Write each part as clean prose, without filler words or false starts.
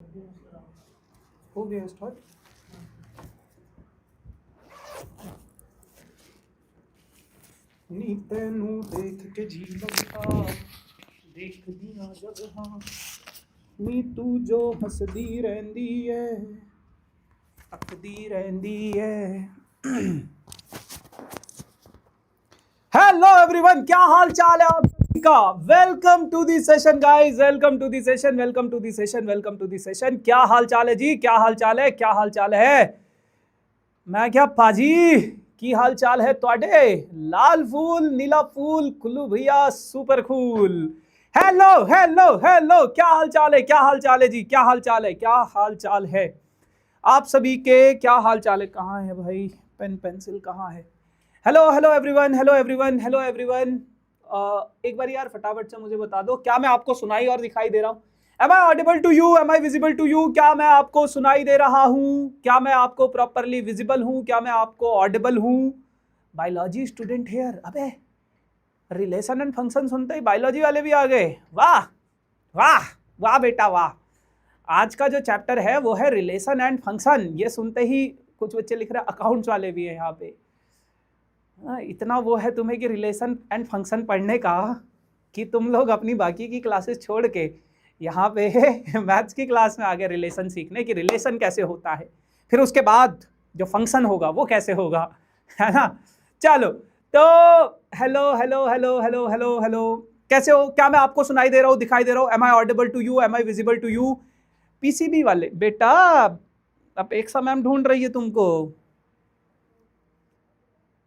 हो गया स्टार्ट। नी तेनू देख के जी लगता देख दिया जब हाँ नी तू जो हसदी रहंदी है तकदी रहंदी है। हेलो एवरीवन, क्या हाल चाल है आप सभी का। Welcome to the session guys, welcome to the session, welcome to the session, welcome to the session. क्या हाल चाल है जी, क्या हाल चाल है, क्या हाल चाल है। मैं क्या पाजी की हाल चाल है ਤੁਹਾਡੇ। लाल फूल नीला फूल कुल्लू भैया super cool. Hello hello hello, क्या हाल चाल है, क्या हाल चाल है जी, क्या हाल चाल है, क्या हाल चाल है आप सभी के, क्या हाल चाल है। कहाँ है भाई पेन पेंसिल, कहाँ है। Hello hello everyone, hello everyone, hello everyone. एक बार यार फटाफट से मुझे बता दो, क्या मैं आपको सुनाई और दिखाई दे रहा हूँ। Am I audible to you, am I visible to you. क्या मैं आपको सुनाई दे रहा हूँ, क्या मैं आपको प्रॉपरली विजिबल हूँ, क्या मैं आपको ऑडिबल हूँ। Biology student here. अबे रिलेशन एंड फंक्शन सुनते ही बायोलॉजी वाले भी आ गए। वाह वाह वाह बेटा वाह। आज का जो चैप्टर है वो है रिलेशन एंड फंक्शन। ये सुनते ही कुछ बच्चे लिख रहे हैं अकाउंट्स वाले भी है यहाँ पे। इतना वो है तुम्हें कि रिलेशन एंड फंक्शन पढ़ने का कि तुम लोग अपनी बाकी की क्लासेस छोड़ के यहाँ पे मैथ्स की क्लास में आ गए रिलेशन सीखने की। रिलेशन कैसे होता है, फिर उसके बाद जो फंक्शन होगा वो कैसे होगा, है ना। चलो तो hello hello hello hello hello hello, कैसे हो। क्या मैं आपको सुनाई दे रहा हूँ, दिखाई दे रहा हूँ। Am I audible to you, am I visible to you. PCB वाले बेटा अब एक समय हम ढूंढ रही है तुमको।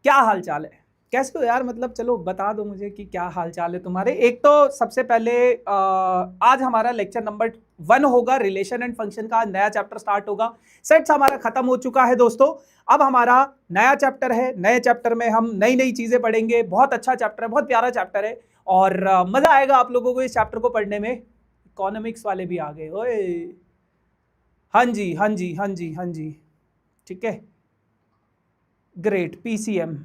क्या हाल चाल है, कैसे हो यार। मतलब चलो बता दो मुझे कि क्या हाल चाल है तुम्हारे। एक तो सबसे पहले आज हमारा लेक्चर नंबर 1 होगा, रिलेशन एंड फंक्शन का नया चैप्टर स्टार्ट होगा। सेट्स हमारा खत्म हो चुका है दोस्तों। अब हमारा नया चैप्टर है, नए चैप्टर में हम नई नई चीजें पढ़ेंगे। बहुत अच्छा चैप्टर है, बहुत प्यारा चैप्टर है और मजा आएगा आप लोगों को इस चैप्टर को पढ़ने में। इकोनॉमिक्स वाले भी आ गए ओए। हाँ जी हाँ जी हाँ जी हाँ जी, ठीक है, ग्रेट। पीसीएम,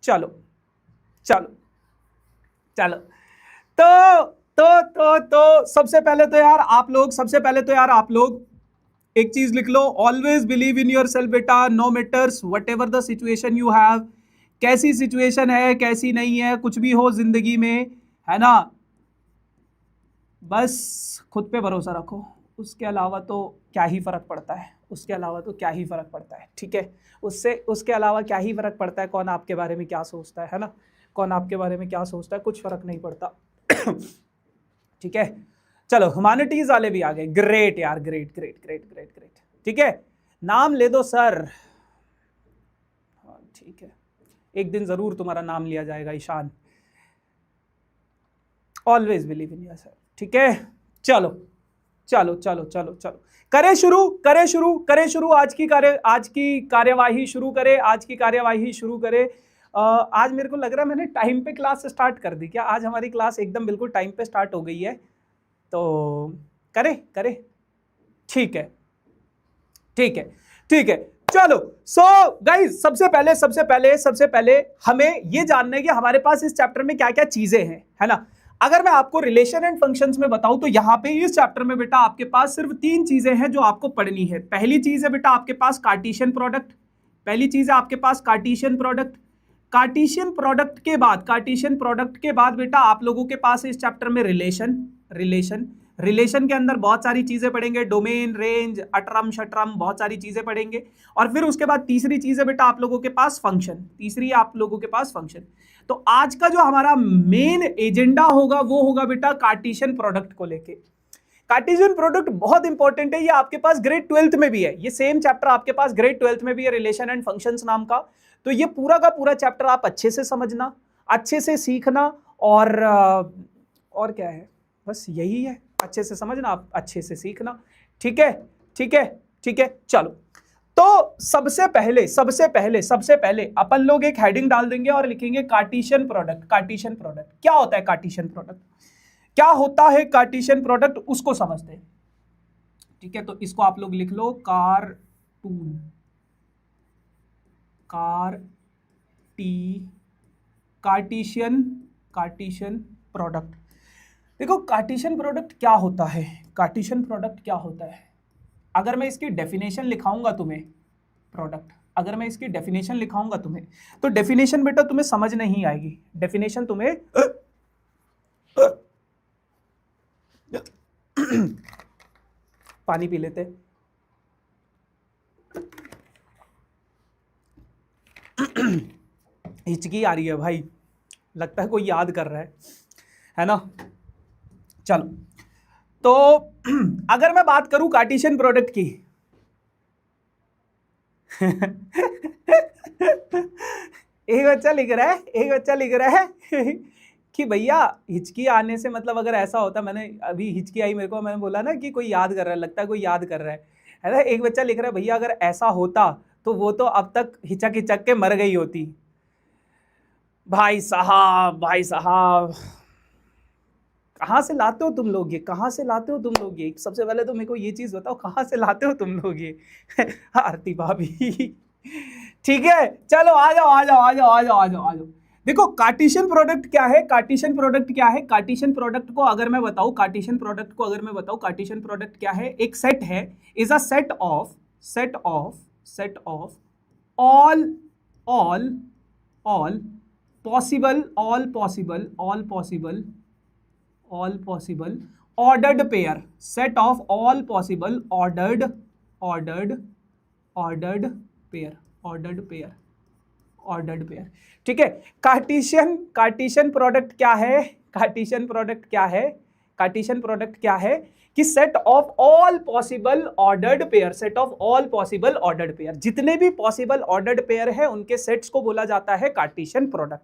चलो चलो चलो। तो सबसे पहले तो यार आप लोग, सबसे पहले तो यार आप लोग एक चीज लिख लो। Always believe in yourself बेटा, no matters whatever the situation you have. कैसी सिचुएशन है, कैसी नहीं है, कुछ भी हो जिंदगी में, है ना, बस खुद पे भरोसा रखो। उसके अलावा तो क्या ही फर्क पड़ता है, उसके अलावा तो क्या ही फर्क पड़ता है, ठीक है। उससे उसके अलावा क्या ही फर्क पड़ता है, कौन आपके बारे में क्या सोचता है ना, कौन आपके बारे में क्या सोचता है, कुछ फर्क नहीं पड़ता। ठीक है। चलो ह्यूमैनिटीज वाले भी आ गए, ग्रेट यार, great great great great great. ठीक है, नाम ले दो सर। हाँ ठीक है, एक दिन जरूर तुम्हारा नाम लिया जाएगा Ishan. Always believe in yourself, ठीक है। चलो चलो चलो चलो चलो, करें शुरू, करें शुरू, करें शुरू। आज की कार्यवाही शुरू करें, आज की कार्यवाही शुरू करें। आज मेरे को लग रहा है मैंने टाइम पे क्लास स्टार्ट कर दी क्या। आज हमारी क्लास एकदम बिल्कुल टाइम पे स्टार्ट हो गई है, तो करें करें, ठीक है ठीक है ठीक है। चलो सो गाइस, सबसे पहले हमें ये जानना है कि हमारे पास इस चैप्टर में क्या क्या चीजें हैं, है ना। अगर मैं आपको रिलेशन एंड फंक्शंस में बताऊं तो यहां पे इस चैप्टर में बेटा आपके पास सिर्फ 3 चीजें हैं जो आपको पढ़नी है। पहली चीज है बेटा आपके पास कार्टेशियन प्रोडक्ट। पहली चीज है आपके पास कार्टेशियन प्रोडक्ट। कार्टेशियन प्रोडक्ट के बाद बेटा आप लोगों के पास इस चैप्टर में रिलेशन। रिलेशन रिलेशन के अंदर बहुत सारी चीजें पढ़ेंगे, डोमेन, रेंज, अटरम शटरम, बहुत सारी चीजें पढ़ेंगे। और फिर उसके बाद तीसरी चीज है बेटा आप लोगों के पास फंक्शन। तीसरी आप लोगों के पास फंक्शन। तो आज का जो हमारा मेन एजेंडा होगा वो होगा बेटा कार्टेशियन प्रोडक्ट को लेके। कार्टेशियन प्रोडक्ट बहुत इंपॉर्टेंट है, ये आपके पास ग्रेड 12th में भी है। ये सेम चैप्टर आपके पास ग्रेड 12th में भी है, रिलेशन एंड फंक्शंस नाम का। तो ये पूरा का पूरा चैप्टर आप अच्छे से समझना, अच्छे से सीखना। और क्या है, बस यही है, अच्छे से समझना, आप अच्छे से सीखना। ठीक है ठीक है ठीक है। चलो तो सबसे पहले अपन लोग एक हेडिंग डाल देंगे और लिखेंगे कार्टेशियन प्रोडक्ट। कार्टेशियन प्रोडक्ट क्या होता है, कार्टेशियन प्रोडक्ट क्या होता है, कार्टेशियन प्रोडक्ट उसको समझते हैं। ठीक है, तो इसको आप लोग लिख लो, कार्टून, कार्टेशियन, कार्टेशियन प्रोडक्ट। देखो कार्टेशियन प्रोडक्ट क्या होता है, कार्टेशियन प्रोडक्ट क्या होता है, अगर मैं इसकी डेफिनेशन लिखाऊंगा तुम्हें, प्रोडक्ट अगर मैं इसकी डेफिनेशन लिखाऊंगा तुम्हें, तो डेफिनेशन बेटा तुम्हें समझ नहीं आएगी, डेफिनेशन तुम्हें पानी पी लेते, हिचकी आ रही है भाई, लगता है कोई याद कर रहा है ना। चलो तो अगर मैं बात करूं कार्टेशियन प्रोडक्ट की एक बच्चा लिख रहा है कि भैया हिचकी आने से मतलब अगर ऐसा होता, मैंने अभी हिचकी आई मेरे को, मैंने बोला ना कि कोई याद कर रहा है, लगता है कोई याद कर रहा है ना। एक बच्चा लिख रहा है भैया अगर ऐसा होता तो वो तो अब तक हिचक हिचक के मर गई होती। भाई साहब कहाँ से लाते हो तुम लोग ये, कहाँ से लाते हो तुम लोग ये, सबसे पहले तो मेरे को ये चीज बताओ कहाँ से लाते हो तुम लोग ये आरती भाभी ठीक है चलो आ जाओ। देखो कार्टेशियन प्रोडक्ट क्या है, कार्टेशियन प्रोडक्ट को अगर मैं बताऊं, कार्टेशियन प्रोडक्ट क्या है, एक सेट है, is a set of all possible ordered pair, set of all possible ordered pair, ठीक है। कार्टेशियन प्रोडक्ट क्या है कि set of all possible ordered pair, जितने भी पॉसिबल ऑर्डर्ड पेयर है उनके सेट्स को बोला जाता है कार्टेशियन प्रोडक्ट,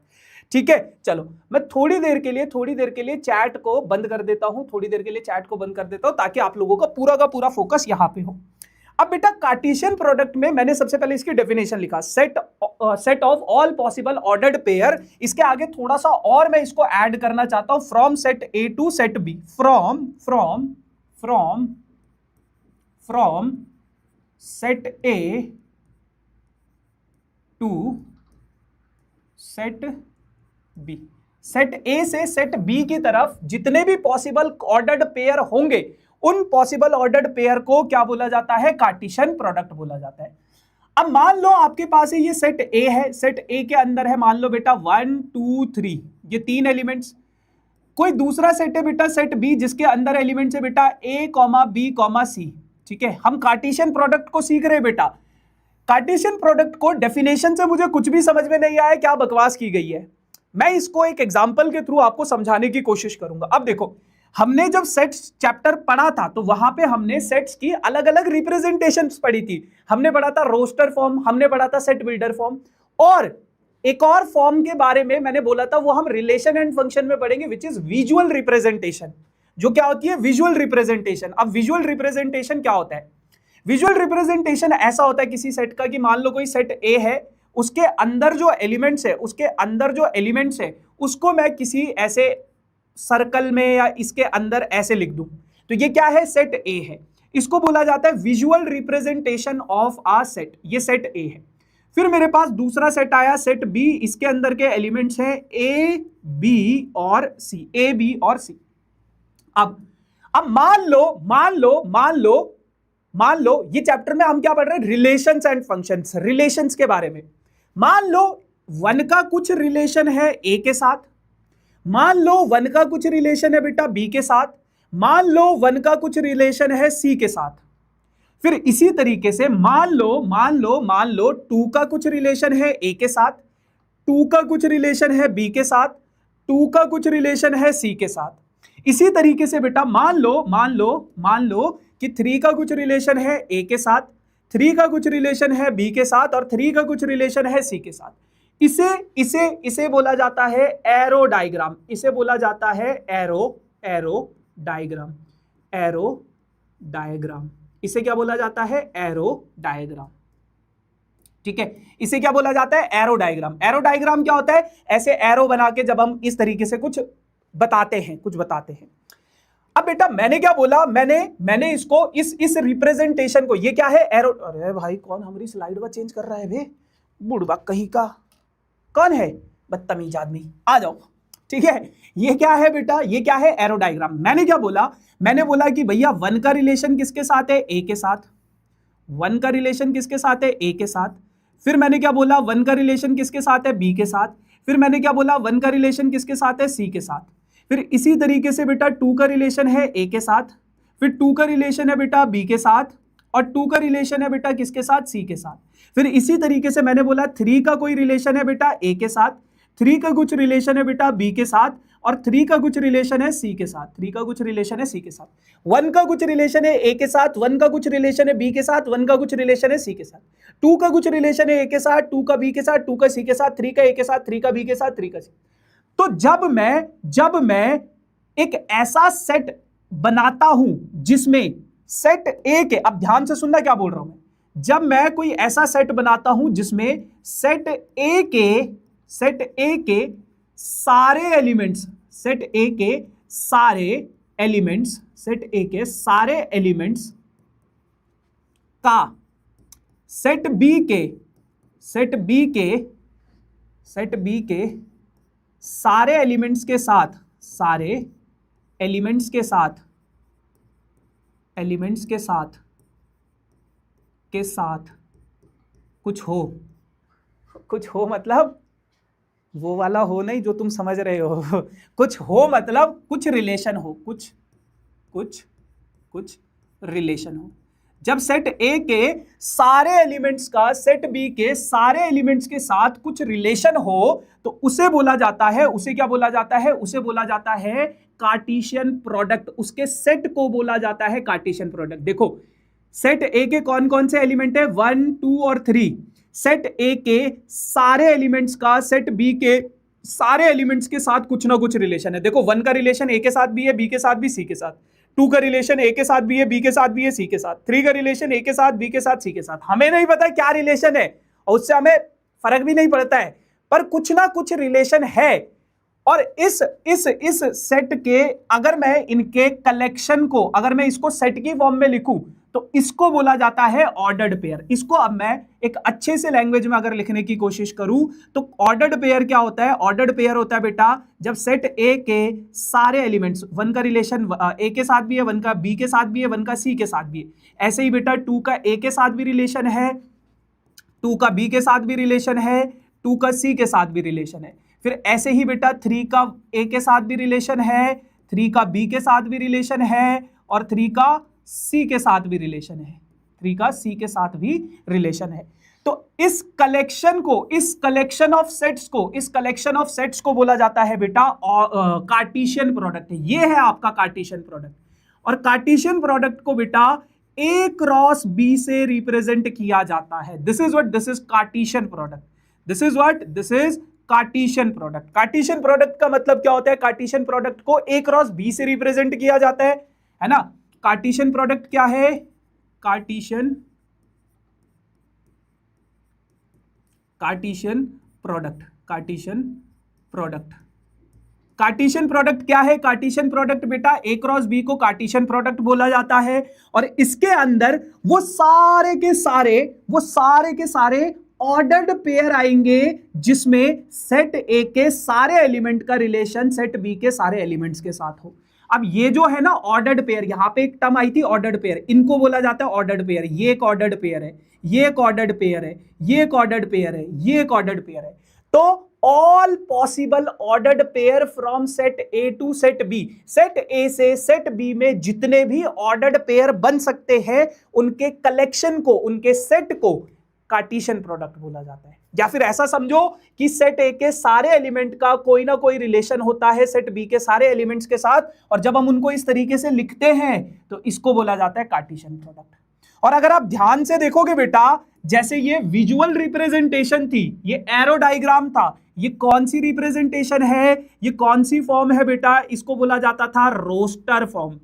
ठीक है। चलो मैं थोड़ी देर के लिए चैट को बंद कर देता हूं, ताकि आप लोगों का पूरा फोकस यहां पे हो। अब बेटा कार्टेशियन प्रोडक्ट में मैंने सबसे पहले इसकी डेफिनेशन लिखा, set of all possible ordered pair. इसके आगे थोड़ा सा और मैं इसको ऐड करना चाहता हूं, from set A to set B, from set A to set B, set A से सेट बी की तरफ जितने भी पॉसिबल ऑर्डर्ड पेयर होंगे उन पॉसिबल ऑर्डर्ड पेयर को क्या बोला जाता है, कार्टेशियन प्रोडक्ट बोला जाता है। अब मान लो आपके पास है ये सेट ए है, सेट ए के अंदर है मान लो बेटा 1 2 3 ये 3 एलिमेंट्स, कोई दूसरा सेट है बेटा सेट बी जिसके अंदर एलिमेंट्स है बेटा ए कॉमा बी कॉमा सी, ठीक है। हम कार्टेशियन प्रोडक्ट को सीख रहे हैं बेटा, कार्टेशियन प्रोडक्ट को डेफिनेशन से मुझे कुछ भी समझ में नहीं आया, क्या बकवास की गई है, मैं इसको एक एग्जांपल के थ्रू आपको समझाने की कोशिश करूंगा। अब देखो हमने जब सेट्स चैप्टर पढ़ा था तो वहां पे हमने सेट्स की अलग अलग रिप्रेजेंटेशंस पढ़ी थी, हमने पढ़ा था रोस्टर फॉर्म, हमने पढ़ा था सेट बिल्डर फॉर्म, और एक और फॉर्म के बारे में मैंने बोला था वो हम रिलेशन एंड फंक्शन में पढ़ेंगे, विच इज विजुअल रिप्रेजेंटेशन, जो क्या होती है विजुअल रिप्रेजेंटेशन। अब विजुअल रिप्रेजेंटेशन क्या होता है, विजुअल रिप्रेजेंटेशन ऐसा होता है किसी सेट का कि मान लो कोई सेट ए है, उसके अंदर जो एलिमेंट्स है उसको मैं किसी ऐसे सर्कल में या इसके अंदर ऐसे लिख दूं, तो ये क्या है, सेट ए है, इसको बोला जाता है visual representation of a set, ये सेट ए है। फिर मेरे पास दूसरा सेट आया सेट बी, इसके अंदर के एलिमेंट्स हैं ए बी और सी, ए बी और सी। अब मान लो ये चैप्टर में हम क्या पढ़ रहे हैं, रिलेशंस एंड फंक्शंस, रिलेशंस के बारे में। मान लो 1 का कुछ रिलेशन है ए के साथ, मान लो 1 का कुछ रिलेशन है बेटा बी के साथ, मान लो 1 का कुछ रिलेशन है सी के साथ। फिर इसी तरीके से मान लो 2 का कुछ रिलेशन है ए के साथ, 2 का कुछ रिलेशन है बी के साथ, 2 का कुछ रिलेशन है सी के साथ। इसी तरीके से बेटा मान लो कि 3 का कुछ रिलेशन है ए के साथ, 3 का कुछ रिलेशन है बी के साथ और 3 का कुछ रिलेशन है सी के साथ। इसे बोला जाता है एरो डायग्राम, इसे बोला जाता है एरो डायग्राम, इसे क्या बोला जाता है, एरो डायग्राम, ठीक है। इसे क्या बोला जाता है, एरो डायग्राम। एरो डायग्राम क्या होता है, ऐसे एरो बना के जब हम इस तरीके से कुछ बताते हैं। अब बेटा मैंने क्या बोला, मैंने इसको इस रिप्रेजेंटेशन को, ये क्या है, एरो, अरे भाई कौन हमारी स्लाइड पर चेंज कर रहा है बे, बुढ़वा कहीं का, कौन है बदतमीज आदमी, आ जाओ। ठीक है, ये क्या है बेटा, ये क्या है, एरो डायग्राम। मैंने क्या बोला, मैंने बोला कि भैया वन का रिलेशन किसके साथ है, ए के साथ। वन का रिलेशन किसके साथ है, ए के साथ। फिर मैंने क्या बोला, वन का रिलेशन किसके साथ है, बी के साथ। फिर मैंने क्या बोला, वन का रिलेशन किसके साथ है, सी के साथ। फिर इसी तरीके से बेटा टू का रिलेशन है ए के साथ, फिर टू का रिलेशन है बेटा बी के साथ, और टू का रिलेशन है बेटा किसके साथ, सी के साथ। फिर इसी तरीके से मैंने बोला थ्री का कोई रिलेशन है बेटा ए के साथ, थ्री का कुछ रिलेशन है बेटा बी के साथ, और थ्री का कुछ रिलेशन है सी के साथ, थ्री का कुछ रिलेशन है सी के साथ। वन का कुछ रिलेशन है ए के साथ, वन का कुछ रिलेशन है बी के साथ, वन का कुछ रिलेशन है सी के साथ। टू का कुछ रिलेशन है ए के साथ, टू का बी के साथ, टू का सी के साथ, थ्री का ए के साथ, थ्री का बी के साथ, थ्री का सी। तो जब मैं एक ऐसा सेट बनाता हूं जिसमें सेट ए के, अब ध्यान से सुनना क्या बोल रहा हूं मैं, जब मैं कोई ऐसा सेट बनाता हूं जिसमें सेट ए के सारे एलिमेंट्स, सेट ए के सारे एलिमेंट्स, सेट ए के सारे एलिमेंट्स का सेट बी के सारे एलिमेंट्स के साथ, सारे एलिमेंट्स के साथ कुछ हो मतलब वो वाला हो नहीं जो तुम समझ रहे हो। कुछ हो मतलब कुछ रिलेशन हो, कुछ रिलेशन हो। जब सेट ए के सारे एलिमेंट्स का सेट बी के सारे एलिमेंट्स के साथ कुछ रिलेशन हो तो उसे बोला जाता है, उसे क्या बोला जाता है, उसे बोला जाता है कार्टेशियन प्रोडक्ट। उसके सेट को बोला जाता है कार्टेशियन प्रोडक्ट। देखो सेट ए के कौन कौन से एलिमेंट है, 1 2 और 3। सेट ए के सारे एलिमेंट्स का सेट बी के सारे एलिमेंट्स के साथ कुछ ना कुछ रिलेशन है। देखो 1 का रिलेशन ए के साथ भी है, बी के साथ भी, सी के साथ। 2 का रिलेशन ए के साथ भी है, बी के साथ भी है, सी के साथ। 3 का रिलेशन ए के साथ, बी के साथ, सी के साथ। हमें नहीं पता क्या रिलेशन है और उससे हमें फर्क भी नहीं पड़ता है, पर कुछ ना कुछ रिलेशन है। और इस सेट के अगर मैं इनके कलेक्शन को, अगर मैं इसको सेट की फॉर्म में लिखूं तो इसको बोला जाता है ऑर्डर्ड पेयर। इसको अब मैं एक अच्छे से लैंग्वेज में अगर लिखने की कोशिश करूं तो ऑर्डर्ड पेयर क्या होता है, ऑर्डर्ड पेयर होता है बेटा जब सेट ए के सारे एलिमेंट्स, 1 का रिलेशन ए के साथ भी है, 1 का बी के साथ भी है, 1 का सी के साथ भी है। ऐसे ही बेटा 2 का ए के साथ भी रिलेशन है, 2 का बी के साथ भी रिलेशन है, 2 का सी के साथ भी रिलेशन है। फिर ऐसे ही बेटा 3 का ए के साथ भी रिलेशन है, 3 का बी के साथ भी रिलेशन है, और 3 का सी के साथ भी रिलेशन है, 3 का सी के साथ भी रिलेशन है। तो इस कलेक्शन को, इस कलेक्शन ऑफ सेट्स को बोला जाता है बेटा कार्टेशियन प्रोडक्ट। ये है आपका कार्टेशियन प्रोडक्ट। और कार्टेशियन प्रोडक्ट को बेटा ए क्रॉस बी से रिप्रेजेंट किया जाता है। This is Cartesian product. This is Cartesian product. Cartesian product का मतलब क्या होता है, कार्टेशियन प्रोडक्ट को ए क्रॉस बी से रिप्रेजेंट किया जाता है ना। कार्टेशियन प्रोडक्ट क्या है, कार्टेशियन प्रोडक्ट क्या है, कार्टेशियन प्रोडक्ट बेटा ए क्रॉस बी को कार्टेशियन प्रोडक्ट बोला जाता है। और इसके अंदर वो सारे के सारे ऑर्डर्ड पेयर आएंगे जिसमें सेट ए के सारे एलिमेंट का रिलेशन सेट बी के सारे एलिमेंट्स के साथ हो। अब ये जो है ना ऑर्डर्ड पेयर, यहां पे एक टर्म आई थी ऑर्डर्ड पेयर, इनको बोला जाता है ऑर्डर्ड पेयर। ये एक ऑर्डर्ड पेयर है, ये एक ऑर्डर्ड पेयर है, ये एक ऑर्डर्ड पेयर है, ये एक ऑर्डर्ड पेयर है। तो all possible ordered pair from set A to set B, set A से सेट बी में जितने भी ऑर्डर्ड पेयर बन सकते हैं उनके कलेक्शन को, उनके सेट को कार्टेशियन प्रोडक्ट बोला जाता है। या फिर ऐसा समझो कि सेट ए के सारे एलिमेंट का कोई ना कोई रिलेशन होता है सेट बी के सारे एलिमेंट्स के साथ, और जब हम उनको इस तरीके से लिखते हैं तो इसको बोला जाता है कार्टेशियन प्रोडक्ट। और अगर आप ध्यान से देखोगे बेटा, जैसे ये विजुअल रिप्रेजेंटेशन थी, ये एरो डायग्राम था, ये कौन सी रिप्रेजेंटेशन है, ये कौन सी फॉर्म है बेटा, इसको बोला जाता था रोस्टर फॉर्म,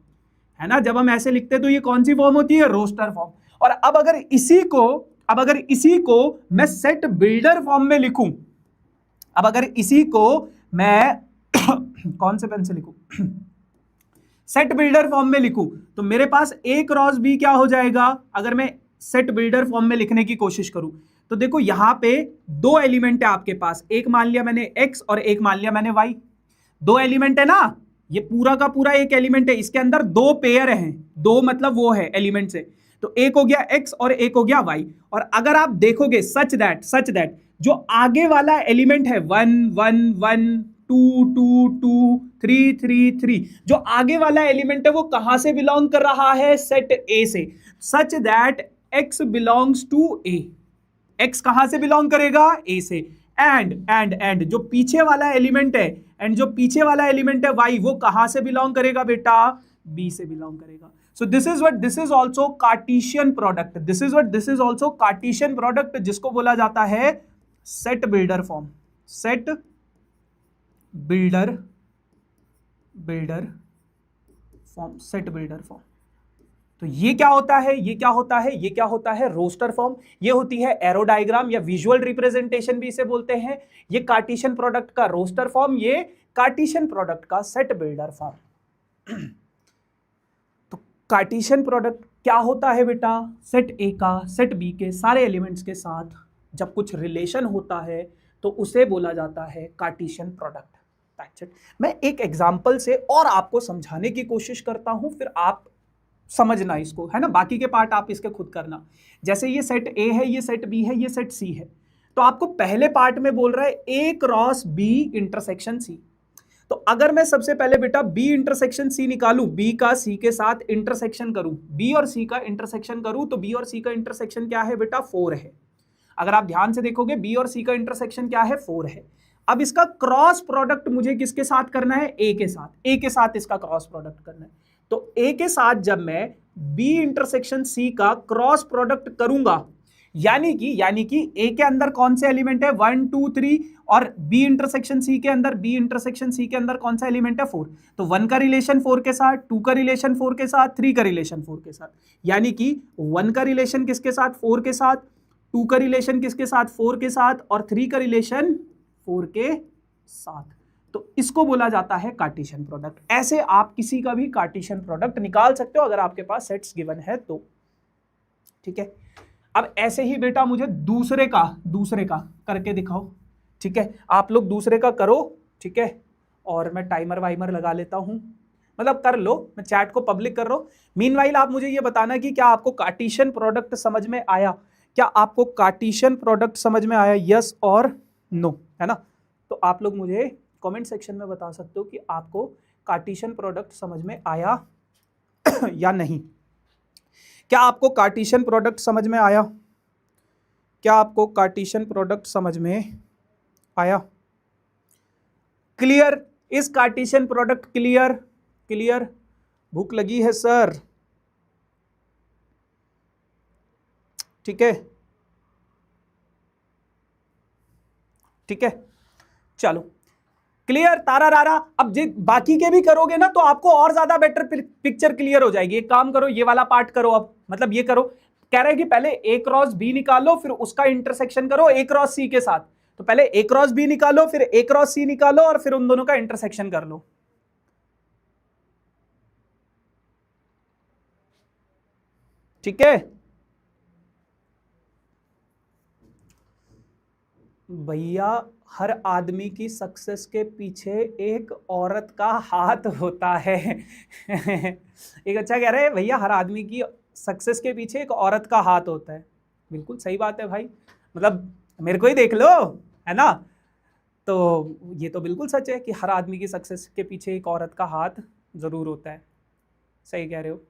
है ना। जब हम ऐसे लिखते तो ये कौन सी फॉर्म होती है, रोस्टर फॉर्म। और अब अगर इसी को मैं सेट बिल्डर फॉर्म में लिखूं, अब अगर इसी को मैं कौन से पेन से लिखूं, सेट बिल्डर फॉर्म में लिखूं तो मेरे पास ए क्रॉस बी क्या हो जाएगा। अगर मैं सेट बिल्डर फॉर्म में लिखने की कोशिश करूं तो देखो यहां पे 2 एलिमेंट है आपके पास, एक मान लिया मैंने x और एक मान लिया मैंने y। दो एलिमेंट है ना, ये पूरा का पूरा एक एलिमेंट है, इसके अंदर दो पेयर हैं, दो मतलब वो है एलिमेंट से, तो एक हो गया x और एक हो गया y। और अगर आप देखोगे सच दैट जो आगे वाला एलिमेंट है 1 1 1 2 2 2 3 3 3, जो आगे वाला एलिमेंट है वो कहां से बिलोंग कर रहा है, सेट A से, such that x belongs to A। x कहां से बिलोंग करेगा, A से। एंड जो पीछे वाला एलिमेंट है, y, वो कहां से बिलोंग करेगा बेटा, B से बिलोंग करेगा। So this is also Cartesian product, this is also Cartesian product, जिसको बोला जाता है set builder form, set builder form. तो ये क्या होता है, रोस्टर फॉर्म, ये होती है एरो डायग्राम या विजुअल रिप्रेजेंटेशन भी इसे बोलते हैं। ये कार्टेशियन प्रोडक्ट का रोस्टर फॉर्म, ये कार्टेशियन प्रोडक्ट का सेट बिल्डर फॉर्म। तो कार्टेशियन प्रोडक्ट क्या होता है बेटा, सेट ए का सेट बी के सारे एलिमेंट्स के साथ जब कुछ रिलेशन होता है तो उसे बोला जाता है कार्टेशियन प्रोडक्ट। मैं एक एग्जांपल से और आपको समझाने की कोशिश करता हूं, फिर आप समझना इसको, है ना, बाकी के पार्ट आप इसके खुद करना। जैसे ये सेट ए है, ये सेट बी है, ये सेट सी है, तो आपको पहले पार्ट में बोल रहा है ए क्रॉस बी इंटरसेक्शन सी। तो अगर मैं सबसे पहले बेटा बी इंटरसेक्शन सी निकालूं, बी का सी के साथ इंटरसेक्शन करूं, बी और सी का इंटरसेक्शन करूं, तो बी और सी का इंटरसेक्शन क्या है बेटा, 4 है। अगर आप ध्यान से देखोगे बी और सी का इंटरसेक्शन क्या है, 4 है। अब इसका क्रॉस प्रोडक्ट मुझे किसके साथ करना है, ए के साथ, ए के साथ इसका क्रॉस प्रोडक्ट करना है। तो ए के साथ जब मैं बी इंटरसेक्शन सी का क्रॉस प्रोडक्ट करूंगा, यानी कि ए के अंदर कौन से एलिमेंट है, 1 2 3, और बी इंटरसेक्शन सी के अंदर कौन सा एलिमेंट है, 4। तो 1 का रिलेशन 4 के साथ, 2 का रिलेशन 4 के साथ, 3 का रिलेशन 4 के साथ, यानी कि 1 का रिलेशन किसके साथ, 4 के साथ, 2 का रिलेशन किसके साथ, 4 के साथ, और 3 का रिलेशन 4 के साथ। तो इसको बोला जाता है कार्टेशियन प्रोडक्ट। ऐसे आप किसी का भी कार्टेशियन प्रोडक्ट निकाल सकते हो अगर आपके पास सेट्स गिवन है तो, ठीक है। अब ऐसे ही बेटा मुझे दूसरे का करके दिखाओ, ठीक है। आप लोग दूसरे का करो, ठीक है, और मैं टाइमर वाइमर लगा लेता हूं, मतलब कर लो, मैं चैट को पब्लिक कर रहा हूं। मीनवाइल आप मुझे ये बताना कि क्या आपको कार्टेशियन प्रोडक्ट समझ में आया, क्या आपको कार्टेशियन प्रोडक्ट समझ में आया, यस और नो, है ना। तो आप लोग मुझे कमेंट सेक्शन में बता सकते हो कि आपको कार्टेशियन प्रोडक्ट समझ में आया या नहीं। क्या आपको कार्टेशियन प्रोडक्ट समझ में आया, क्या आपको कार्टेशियन प्रोडक्ट समझ में आया, क्लियर, इस कार्टेशियन प्रोडक्ट क्लियर। भूख लगी है सर, ठीक है, चलो क्लियर, तारा रारा। अब बाकी के भी करोगे ना तो आपको और ज्यादा बेटर पिक्चर क्लियर हो जाएगी। एक काम करो, ये वाला पार्ट करो, अब मतलब ये करो, कह रहे हैं कि पहले ए क्रॉस बी निकालो, फिर उसका इंटरसेक्शन करो ए क्रॉस सी के साथ। तो पहले ए क्रॉस बी निकालो, फिर ए क्रॉस सी निकालो, और फिर उन दोनों का इंटरसेक्शन कर लो, ठीक है भैया। हर आदमी की सक्सेस के पीछे एक औरत का हाथ होता है एक अच्छा कह रहे हैं भैया, हर आदमी की सक्सेस के पीछे एक औरत का हाथ होता है। बिल्कुल सही बात है भाई, मतलब मेरे को ही देख लो, है ना। तो ये तो बिल्कुल सच है कि हर आदमी की सक्सेस के पीछे एक औरत का हाथ जरूर होता है, सही कह रहे हो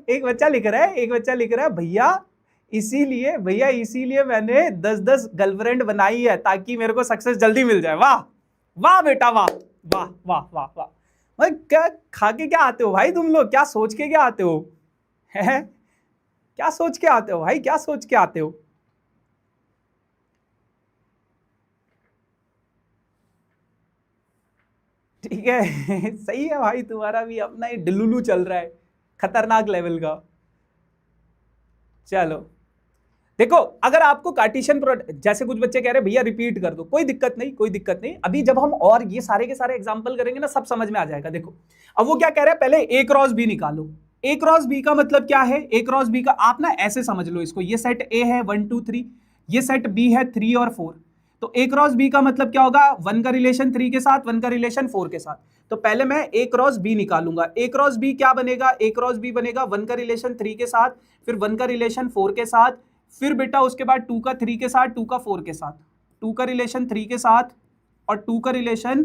एक बच्चा लिख रहा है भैया इसीलिए मैंने 10-10 गर्लफ्रेंड बनाई है ताकि मेरे को सक्सेस जल्दी मिल जाए। वाह वाह बेटा, वाह वाह वाह वाह वाह। भाई क्या खा के क्या आते हो भाई तुम लोग, क्या सोच के क्या आते हो, है क्या सोच के आते हो भाई, क्या सोच के आते हो। ठीक है सही है भाई, तुम्हारा भी अपना ही डिलुलू चल रहा है खतरनाक लेवल का। चलो देखो, अगर आपको कार्टेशियन प्रोडक्ट, जैसे कुछ बच्चे कह रहे हैं भैया रिपीट कर दो, कोई दिक्कत नहीं। अभी जब हम और ये सारे के सारे एग्जांपल करेंगे ना सब समझ में आ जाएगा। देखो अब वो क्या कह रहे हैं, पहले ए क्रॉस बी निकालो, ए क्रॉस बी का मतलब क्या है? ए क्रॉस बी का आप ना ऐसे समझ लो इसको, ये सेट ए है 1 2 3, ये सेट बी है 3 और 4, तो ए क्रॉस बी का मतलब क्या होगा? 1 का रिलेशन 3 के साथ, 1 का रिलेशन 4 के साथ। तो पहले मैं ए क्रॉस बी निकालूंगा। ए क्रॉस बी क्या बनेगा? ए क्रॉस बी बनेगा 1 का रिलेशन 3 के साथ, फिर 1 का रिलेशन 4 के साथ, फिर बेटा उसके बाद 2 का 3 के साथ, 2 का 4 के साथ, 2 का रिलेशन 3 के साथ और 2 का रिलेशन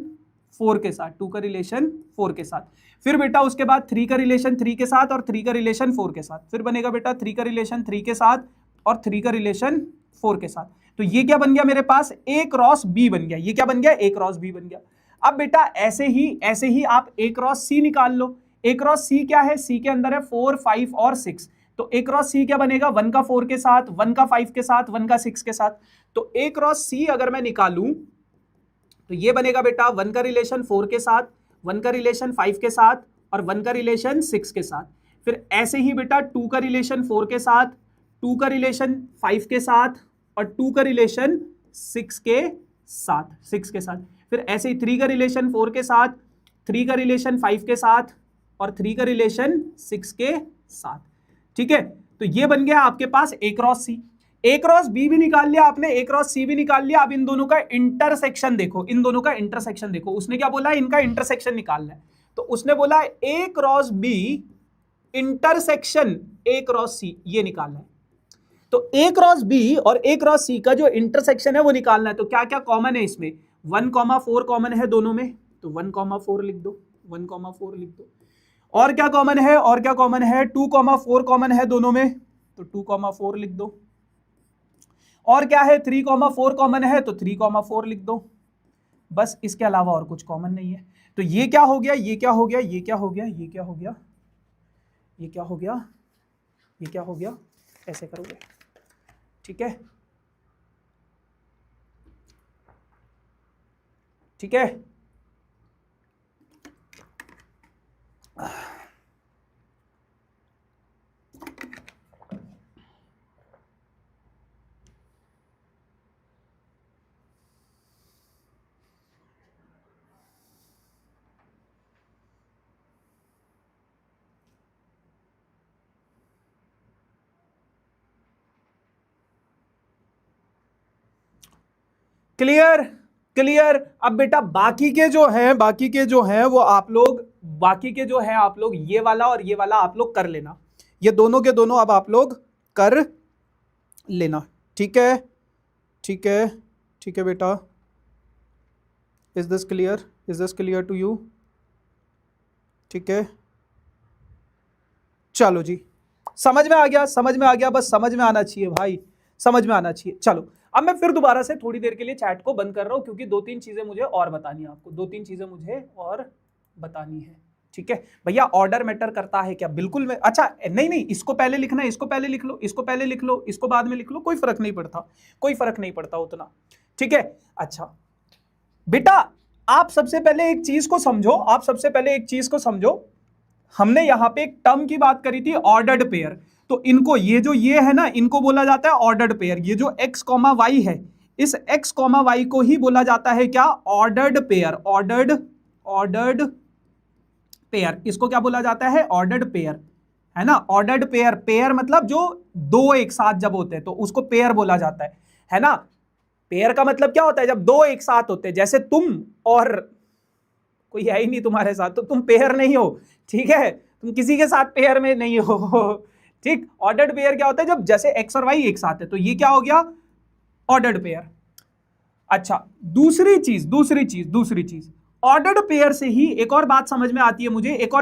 4 के साथ, 2 का रिलेशन 4 के साथ, फिर बेटा उसके बाद 3 का रिलेशन 3 के साथ और 3 का रिलेशन 4 के साथ, फिर बनेगा बेटा 3 का रिलेशन 3 के साथ और 3 का रिलेशन 4 के साथ। तो ये क्या बन गया मेरे पास? ए क्रॉस बी बन गया। ये क्या बन गया? ए क्रॉस बी बन गया। अब बेटा ऐसे ही आप ए क्रॉस सी निकाल लो। ए क्रॉस सी क्या है? सी के अंदर है 4 5 और 6, तो ए क्रॉस सी क्या बनेगा? 1 का 4 के साथ, 1 का 5 के साथ, 1 का 6 के साथ। तो ए क्रॉस सी अगर मैं निकालूं तो ये बनेगा बेटा 1 का रिलेशन 4 के साथ, 1 का रिलेशन 5 के साथ और 1 का रिलेशन 6 के साथ। फिर ऐसे ही बेटा 2 का रिलेशन 4 के साथ, 2 का रिलेशन 5 के साथ और 2 का रिलेशन 6 के साथ। फिर ऐसे ही 3 का रिलेशन 4 के साथ, 3 का रिलेशन 5 के साथ और 3 का रिलेशन 6 के साथ। ठीक है, तो ये बन गया आपके पास ए क्रॉस सी। ए क्रॉस बी भी निकाल लिया आपने, ए क्रॉस सी भी निकाल लिया। अब इन दोनों का इंटरसेक्शन देखो, इन दोनों का इंटरसेक्शन देखो। उसने क्या बोला? इनका इंटरसेक्शन निकालना है। तो उसने बोला A cross B intersection A cross C, ये निकालना है। तो ए क्रॉस बी और ए क्रॉस सी का जो इंटरसेक्शन है वो निकालना है। तो क्या क्या कॉमन है इसमें? 1,4 कॉमन है दोनों में, तो 1,4 लिख दो, 1,4 लिख दो। और क्या कॉमन है? और क्या कॉमन है? 2,4 कॉमन है दोनों में, तो 2,4 लिख दो। और क्या है? 3,4 कॉमन है, तो 3,4 लिख दो। बस, इसके अलावा और कुछ कॉमन नहीं है। तो ये क्या हो गया? ये क्या हो गया? ये क्या हो गया? ये क्या हो गया? ये क्या हो गया? ये क्या हो गया? ऐसे करोगे, ठीक है, ठीक है। Clear, clear. अब बेटा बाकी के जो हैं वो आप लोग ये वाला और ये वाला आप लोग कर लेना। ये दोनों के दोनों अब आप लोग कर लेना। ठीक है, ठीक है, ठीक है बेटा। Is this clear? Is this clear to you? ठीक है, चलो जी, समझ में आ गया, समझ में आ गया। बस समझ में आना चाहिए भाई, समझ में आना चाहिए। चलो, अब मैं फिर दोबारा से थोड़ी देर के लिए चैट को बंद कर रहा हूं, क्योंकि 2-3 चीजें मुझे और बतानी है आपको, 2-3 चीजें मुझे और बतानी है। ठीक है भैया, ऑर्डर मैटर करता है क्या? बिल्कुल में। अच्छा, नहीं, इसको पहले लिखना है, इसको पहले लिख लो, इसको पहले लिख लो, इसको बाद में लिख लो, कोई फर्क नहीं पड़ता, कोई फर्क नहीं पड़ता उतना। ठीक है, अच्छा बेटा, आप सबसे पहले एक चीज को समझो, हमने यहां पे एक टर्म की बात करी थी, ऑर्डर्ड पेयर। तो इनको, ये है ना, इनको बोला जाता है ऑर्डर्ड पेयर। ये जो x कॉमा वाई है, इस x कॉमा वाई को ही बोला जाता है क्या? Ordered pair. ऑर्डर्ड पेयर, इसको क्या बोला जाता है? ऑर्डर्ड पेयर, है ना। ऑर्डर्ड पेयर, पेयर मतलब जो दो एक साथ जब होते हैं तो उसको पेयर बोला जाता है ना। पेयर का मतलब क्या होता है? जब दो एक साथ होते हैं, जैसे तुम और कोई है ही नहीं तुम्हारे साथ, तो तुम पेयर नहीं हो। ठीक है, तुम किसी के साथ पेयर में नहीं हो। ठीक, ऑर्डर्ड पेयर क्या होता है? जब जैसे एक्स और वाई एक साथ है, तो ये क्या हो गया? Ordered pair. अच्छा, दूसरी चीज ऑर्डर्ड पेयर से ही एक और बात समझ में आती है मुझे, एक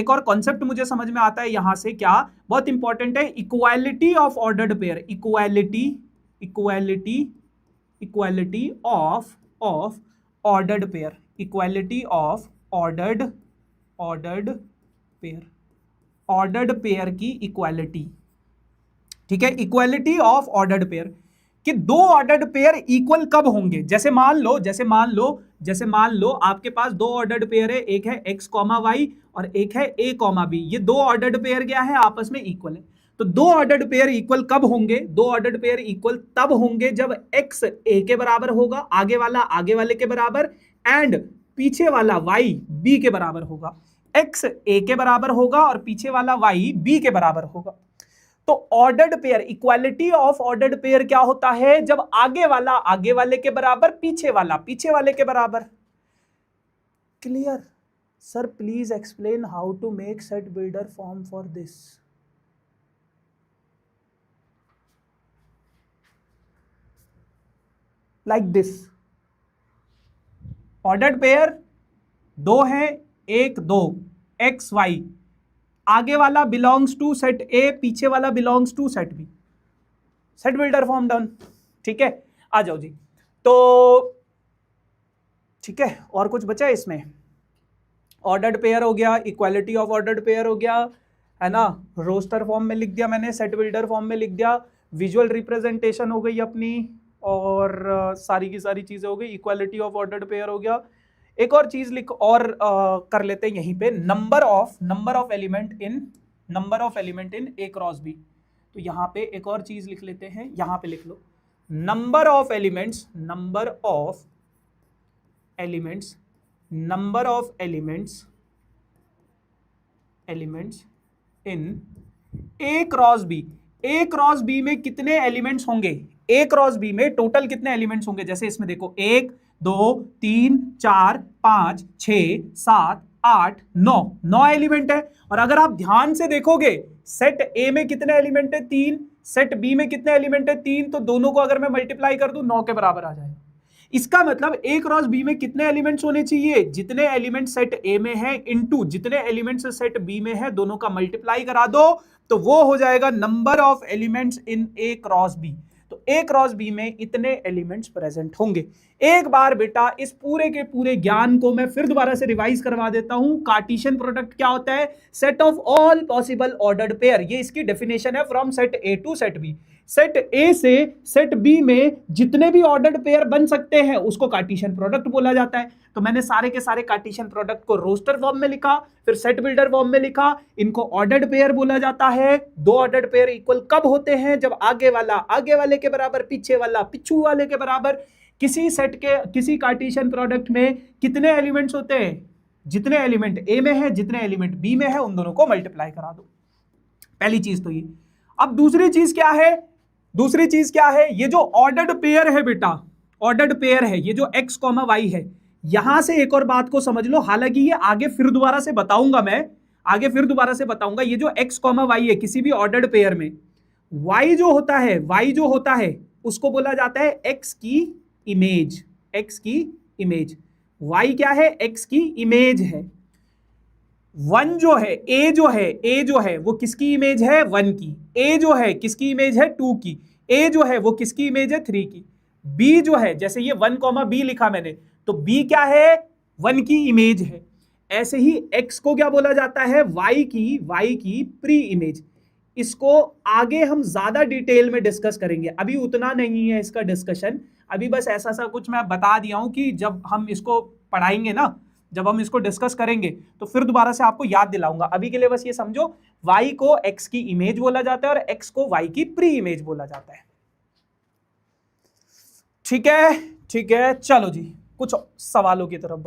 और कॉन्सेप्ट मुझे समझ में आता है यहां से। क्या? बहुत इंपॉर्टेंट है, equality of ordered pair. Equality of ordered pair, equality of ordered pair, ordered pair की इक्वालिटी। ठीक है, इक्वालिटी ऑफ ऑर्डर्ड पेयर, कि दो ऑर्डर्ड पेयर इक्वल कब होंगे? जैसे मान लो आपके पास दो ऑर्डर्ड पेयर है, एक है x कॉमा वाई और एक है a कॉमा बी। ये दो ऑर्डर्ड पेयर क्या है? आपस में इक्वल है। तो दो ऑर्डर्ड पेयर इक्वल कब होंगे? दो ऑर्डर्ड पेयर इक्वल तब होंगे जब x a के बराबर होगा, आगे वाला आगे वाले के बराबर, एंड पीछे वाला y b के बराबर होगा। x a के बराबर होगा और पीछे वाला y b के बराबर होगा। तो ordered pair, equality of ordered pair क्या होता है? जब आगे वाला आगे वाले के बराबर, पीछे वाला पीछे वाले के बराबर। Clear? Sir please explain how to make set builder form for this. Like this, ordered pair दो है, एक दो, एक्स वाई, आगे वाला बिलोंग्स टू सेट ए, पीछे वाला belongs to set B. Set builder form done. ठीक है, आ जाओ जी। तो ठीक है, और कुछ बचा है इसमें? ऑर्डर्ड पेयर हो गया, इक्वालिटी ऑफ ऑर्डर्ड पेयर हो गया, है ना, रोस्टर फॉर्म में लिख दिया मैंने, सेट बिल्डर फॉर्म में लिख दिया, विजुअल रिप्रेजेंटेशन हो गई अपनी, और सारी की सारी चीजें हो गई, इक्वालिटी ऑफ ऑर्डर्ड पेयर हो गया। एक और चीज लिख और कर लेते हैं यहीं पे, number of element in A cross B. तो यहां पे एक और चीज लिख लेते हैं, यहां पे लिख लो, number of elements in A cross B. A cross B में कितने एलिमेंट्स होंगे? ए क्रॉस बी में टोटल कितने एलिमेंट्स होंगे? जैसे इसमें देखो, 1 2 3 4 5 6 7 8 9, 9 एलिमेंट है। और अगर आप ध्यान से देखोगे, सेट ए में कितने एलिमेंट है? 3। सेट बी में कितने एलिमेंट है? 3। तो दोनों को अगर मैं मल्टीप्लाई कर दूं, 9 के बराबर आ जाएगा। इसका मतलब ए क्रॉस बी में कितने एलिमेंट्स होने चाहिए? जितने एलिमेंट सेट ए में है इनटू जितने एलिमेंट्स सेट बी में है, दोनों का मल्टीप्लाई करा दो, तो वो हो जाएगा number of elements in A cross B. तो ए क्रॉस बी में इतने एलिमेंट्स प्रेजेंट होंगे। एक बार बेटा इस पूरे के पूरे ज्ञान को मैं फिर दोबारा से रिवाइज करवा देता हूं। कार्टेशियन प्रोडक्ट क्या होता है? Set of all possible ordered pair. ये इसकी डेफिनेशन है, from set A to set B. Set A से सेट बी में जितने भी ऑर्डर्ड पेयर बन सकते हैं उसको कार्टेशियन प्रोडक्ट बोला जाता है। तो मैंने सारे के सारे कार्टेशियन प्रोडक्ट को रोस्टर फॉर्म में लिखा, फिर सेट बिल्डर फॉर्म में लिखा। इनको ऑर्डर्ड पेयर बोला जाता है। दो ऑर्डर्ड पेयर इक्वल कब होते हैं? जब आगे वाला आगे वाले के बराबर, पीछे वाला पिछू वाले के बराबर। किसी सेट के किसी कार्टेशियन प्रोडक्ट में कितने एलिमेंट्स होते हैं? जितने एलिमेंट ए में है, जितने एलिमेंट बी में है, उन दोनों को मल्टीप्लाई करा दो। पहली चीज तो ये। अब दूसरी चीज क्या है? दूसरी चीज क्या है? ये जो ऑर्डर्ड पेयर है बेटा, ऑर्डर्ड पेयर है, ये जो x, y है, यहां से एक और बात को समझ लो। हालांकि ये आगे फिर दोबारा से बताऊंगा, मैं आगे फिर दोबारा से बताऊंगा। ये जो x, y है किसी भी ऑर्डर्ड पेयर में, y जो होता है उसको बोला जाता है x की इमेज। x की इमेज, y क्या है? x की इमेज है। 1 जो है, a जो है वो किसकी इमेज है? 1 की। a जो है किसकी इमेज है? 2 की। a जो है वो किसकी इमेज है? 3 की। b जो है, जैसे ये 1, b लिखा मैंने, तो b क्या है? 1 की इमेज है। ऐसे ही x को क्या बोला जाता है? y की प्री इमेज। इसको आगे हम ज्यादा डिटेल में डिस्कस करेंगे, अभी उतना नहीं है इसका डिस्कशन। अभी बस ऐसा सा कुछ मैं बता दिया हूं कि जब हम इसको पढ़ाएंगे ना, जब हम इसको डिस्कस करेंगे तो फिर दोबारा से आपको याद दिलाऊंगा। अभी के लिए बस ये समझो, y को x की इमेज बोला जाता है और x को y की प्री इमेज बोला जाता है। ठीक है, ठीक है, चलो जी कुछ सवालों की तरफ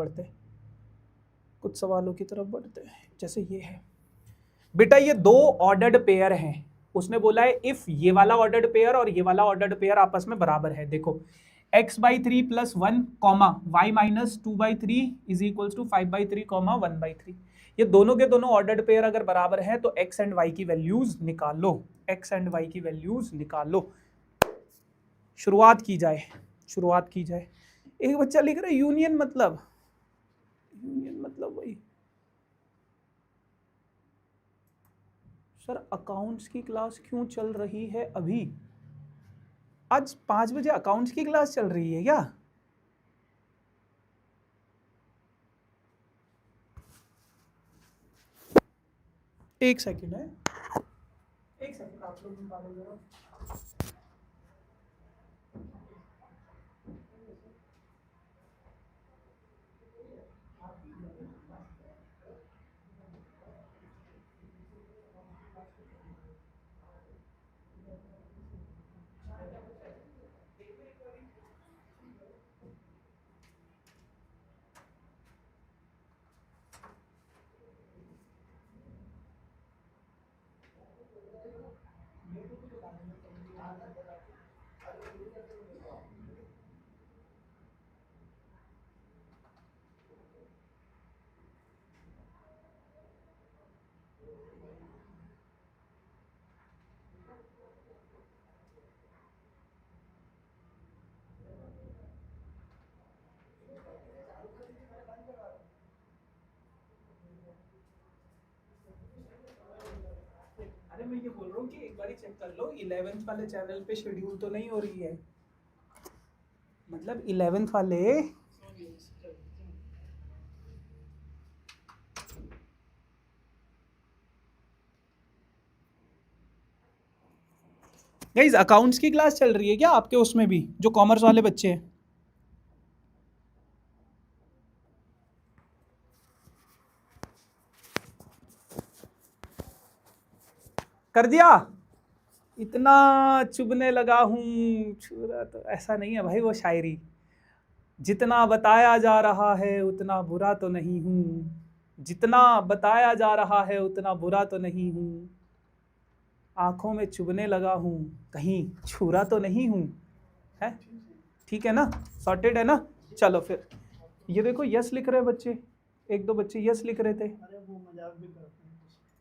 बढ़ते जैसे ये है बेटा, ये दो ऑर्डर्ड पेयर हैं। उसने बोला है इफ ये वाला ऑर्डर्ड पेयर और ये वाला ऑर्डर्ड पेयर आपस में बराबर है। देखो, x/3 plus 1 comma y minus 2/3 is equals to 5/3 comma 1/3। ये दोनों के दोनों ऑर्डर्ड पेयर अगर बराबर है तो x एंड y की वैल्यूज निकालो। शुरुआत की जाए। एक बच्चा लिख रहा है यूनियन मतलब वही। सर अकाउंट्स की क्लास क्यों चल रही है अभी? आज 5 बजे अकाउंट्स की क्लास चल रही है क्या? एक सेकंड है, एक सेकंड आप लोग निकालो जरा। मैं ये बोल रहा हूँ कि एक बार चेक कर लो 11th वाले चैनल पे शेड्यूल तो नहीं हो रही है, मतलब 11th वाले गाइस अकाउंट्स की क्लास चल रही है क्या आपके उसमें भी, जो कॉमर्स वाले बच्चे हैं? कर दिया? इतना चुभने लगा हूं छुरा, तो ऐसा नहीं है भाई, वो शायरी जितना बताया जा रहा है उतना बुरा तो नहीं हूं, जितना बताया जा रहा है उतना बुरा तो नहीं हूं, आंखों में चुभने लगा हूं, कहीं छुरा तो नहीं हूं, है? ठीक है ना, सॉर्टेड है ना? चलो फिर ये देखो यस लिख रहे बच्चे, एक दो बच्चे यस लिख रहे थे। अरे वो मजाक भी करते हैं।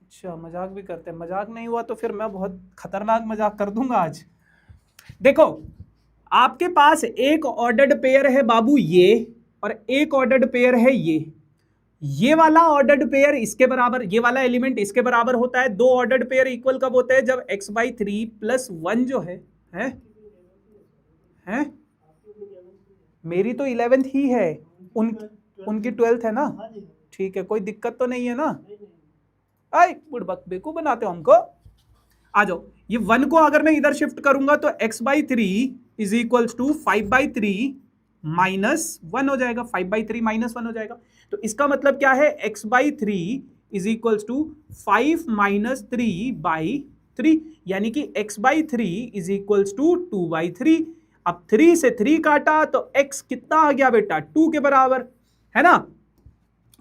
अच्छा मजाक भी करते हैं, मजाक नहीं हुआ तो फिर मैं बहुत खतरनाक मजाक कर दूंगा आज। देखो आपके पास एक ऑर्डर्ड पेयर है बाबू ये, और एक ऑर्डर्ड पेयर है ये वाला ऑर्डर्ड पेयर इसके बराबर, ये वाला एलिमेंट इसके बराबर होता है। दो ऑर्डर्ड पेयर इक्वल कब होते हैं? जब x/3 प्लस 1 जो है हैं? मेरी तो 11th ही है, उनकी 12th है ना? हाँ जी। ठीक है, कोई दिक्कत तो नहीं है ना? नहीं नहीं। आई बुड़बक बेवकूफ बनाते हो हमको। आ जाओ, ये 1 को अगर मैं इधर शिफ्ट करूंगा तो x/3 is equals to 5/3 minus 1 हो जाएगा, 5/3 माइनस 1 हो जाएगा। तो इसका मतलब क्या है? x/3 is equals to 5 minus 3/3, यानी कि x/3 इज इक्वल्स टू 2/3। अब 3 से 3 काटा तो x कितना आ गया बेटा? 2 के बराबर, है ना?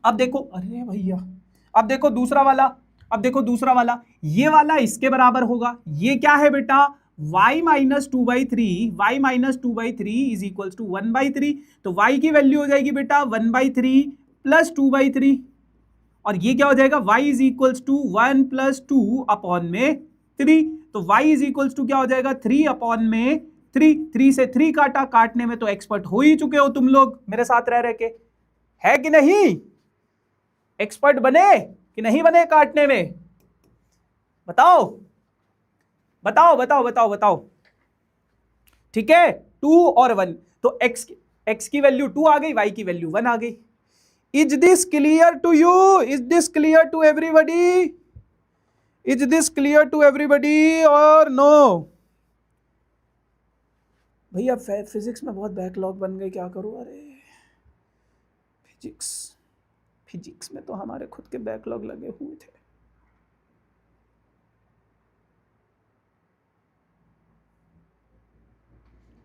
अब देखो, अरे भैया अब देखो दूसरा वाला, अब देखो दूसरा वाला, ये वाला इसके बराबर होगा। ये क्या है बेटा? y minus 2/3, y minus 2/3 is equal to 1/3। तो y की वैल्यू हो जाएगी बेटा 1/3 प्लस 2/3, और ये क्या हो जाएगा? y is equal to 1 plus 2 upon में 3। तो y इज इक्वल टू क्या हो जाएगा? 3 अपॉन में 3। 3 से 3 काटा, काटने में तो एक्सपर्ट हो ही चुके हो तुम लोग मेरे साथ रह रह के, है कि नहीं? एक्सपर्ट बने कि नहीं बने काटने में? बताओ बताओ बताओ बताओ बताओ। ठीक है, 2 और 1, तो x की वैल्यू 2 आ गई, y की वैल्यू 1 आ गई। Is this clear to you? Is this clear to everybody? Is this clear to everybody और नो? भैया फिजिक्स में बहुत बैकलॉग बन गए, क्या करूं? अरे फिजिक्स में तो हमारे खुद के बैकलॉग लगे हुए थे।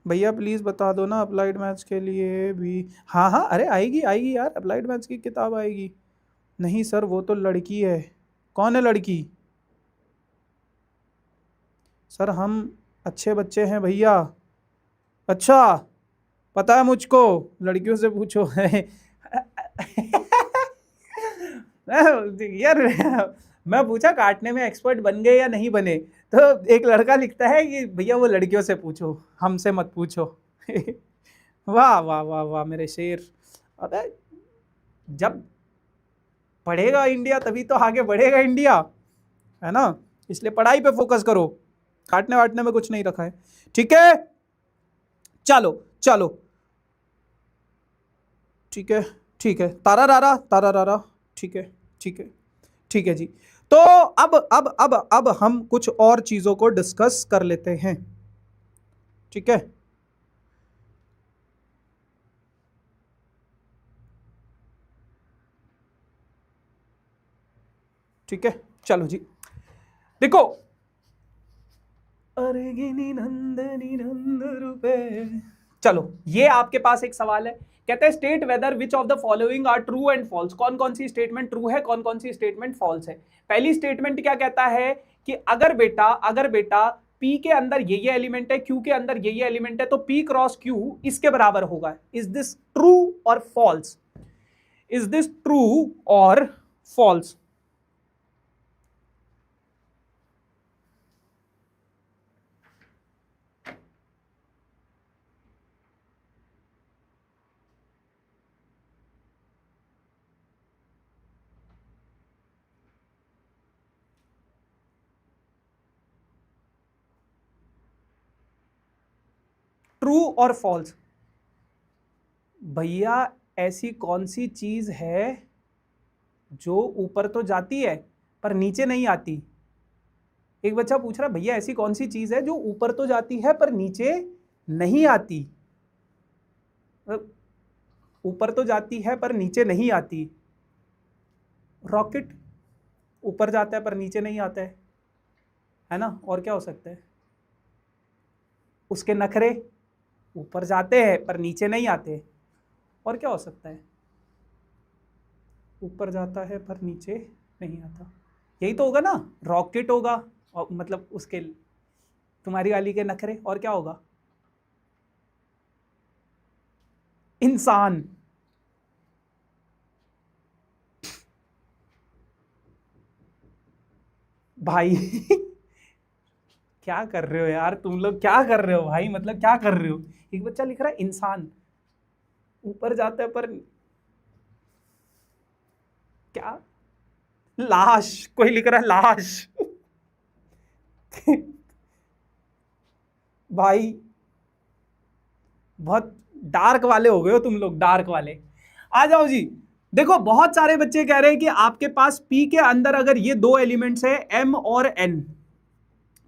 भैया प्लीज़ बता दो ना अप्लाइड मैथ्स के लिए भी। हाँ हाँ, अरे आएगी आएगी यार, अप्लाइड मैथ्स की किताब आएगी। नहीं सर वो तो लड़की है। कौन है लड़की? सर हम अच्छे बच्चे हैं भैया। अच्छा, पता है मुझको, लड़कियों से पूछो। यार मैं पूछा काटने में एक्सपर्ट बन गए या नहीं बने, तो एक लड़का लिखता है कि भैया वो लड़कियों से पूछो, हमसे मत पूछो। वाह वाह वाह वाह मेरे शेर। अबे जब पढ़ेगा इंडिया तभी तो आगे बढ़ेगा इंडिया, है ना? इसलिए पढ़ाई पे फोकस करो, काटने वाटने में कुछ नहीं रखा है। ठीक है, चलो चलो, ठीक है ठीक है, तारा रारा तारा रारा, ठीक है ठीक है ठीक है जी। तो अब हम कुछ और चीजों को डिस्कस कर लेते हैं। ठीक है, ठीक है, चलो जी। देखो, अरे गिनी नंदनी नंद रूपे, चलो ये आपके पास एक सवाल है, कहते हैं state whether which of the following are true and false. कौन कौन सी स्टेटमेंट ट्रू है, कौन कौन सी स्टेटमेंट फॉल्स है। पहली स्टेटमेंट क्या कहता है कि अगर बेटा P के अंदर ये एलिमेंट है, Q के अंदर ये एलिमेंट है, तो P क्रॉस Q इसके बराबर होगा। इज दिस ट्रू और फॉल्स? इज दिस ट्रू और फॉल्स? ट्रू और फॉल्स। भैया ऐसी कौन सी चीज है जो ऊपर तो जाती है पर नीचे नहीं आती? एक बच्चा पूछ रहा भैया ऐसी कौन सी चीज है जो ऊपर तो जाती है पर नीचे नहीं आती? ऊपर तो जाती है पर नीचे नहीं आती। रॉकेट ऊपर जाता है पर नीचे नहीं आता है ना? और क्या हो सकता है? उसके नखरे ऊपर जाते हैं पर नीचे नहीं आते। और क्या हो सकता है? ऊपर जाता है पर नीचे नहीं आता। यही तो होगा ना, रॉकेट होगा, और मतलब उसके तुम्हारी वाली के नखरे। और क्या होगा? इंसान। भाई क्या कर रहे हो यार तुम लोग, क्या कर रहे हो भाई, मतलब क्या कर रहे हो? एक बच्चा लिख रहा है इंसान ऊपर जाता है पर क्या? लाश, कोई लिख रहा है लाश भाई बहुत डार्क वाले हो गए हो तुम लोग, डार्क वाले। आ जाओ जी। देखो बहुत सारे बच्चे कह रहे हैं कि आपके पास P के अंदर अगर ये दो एलिमेंट्स है M और N,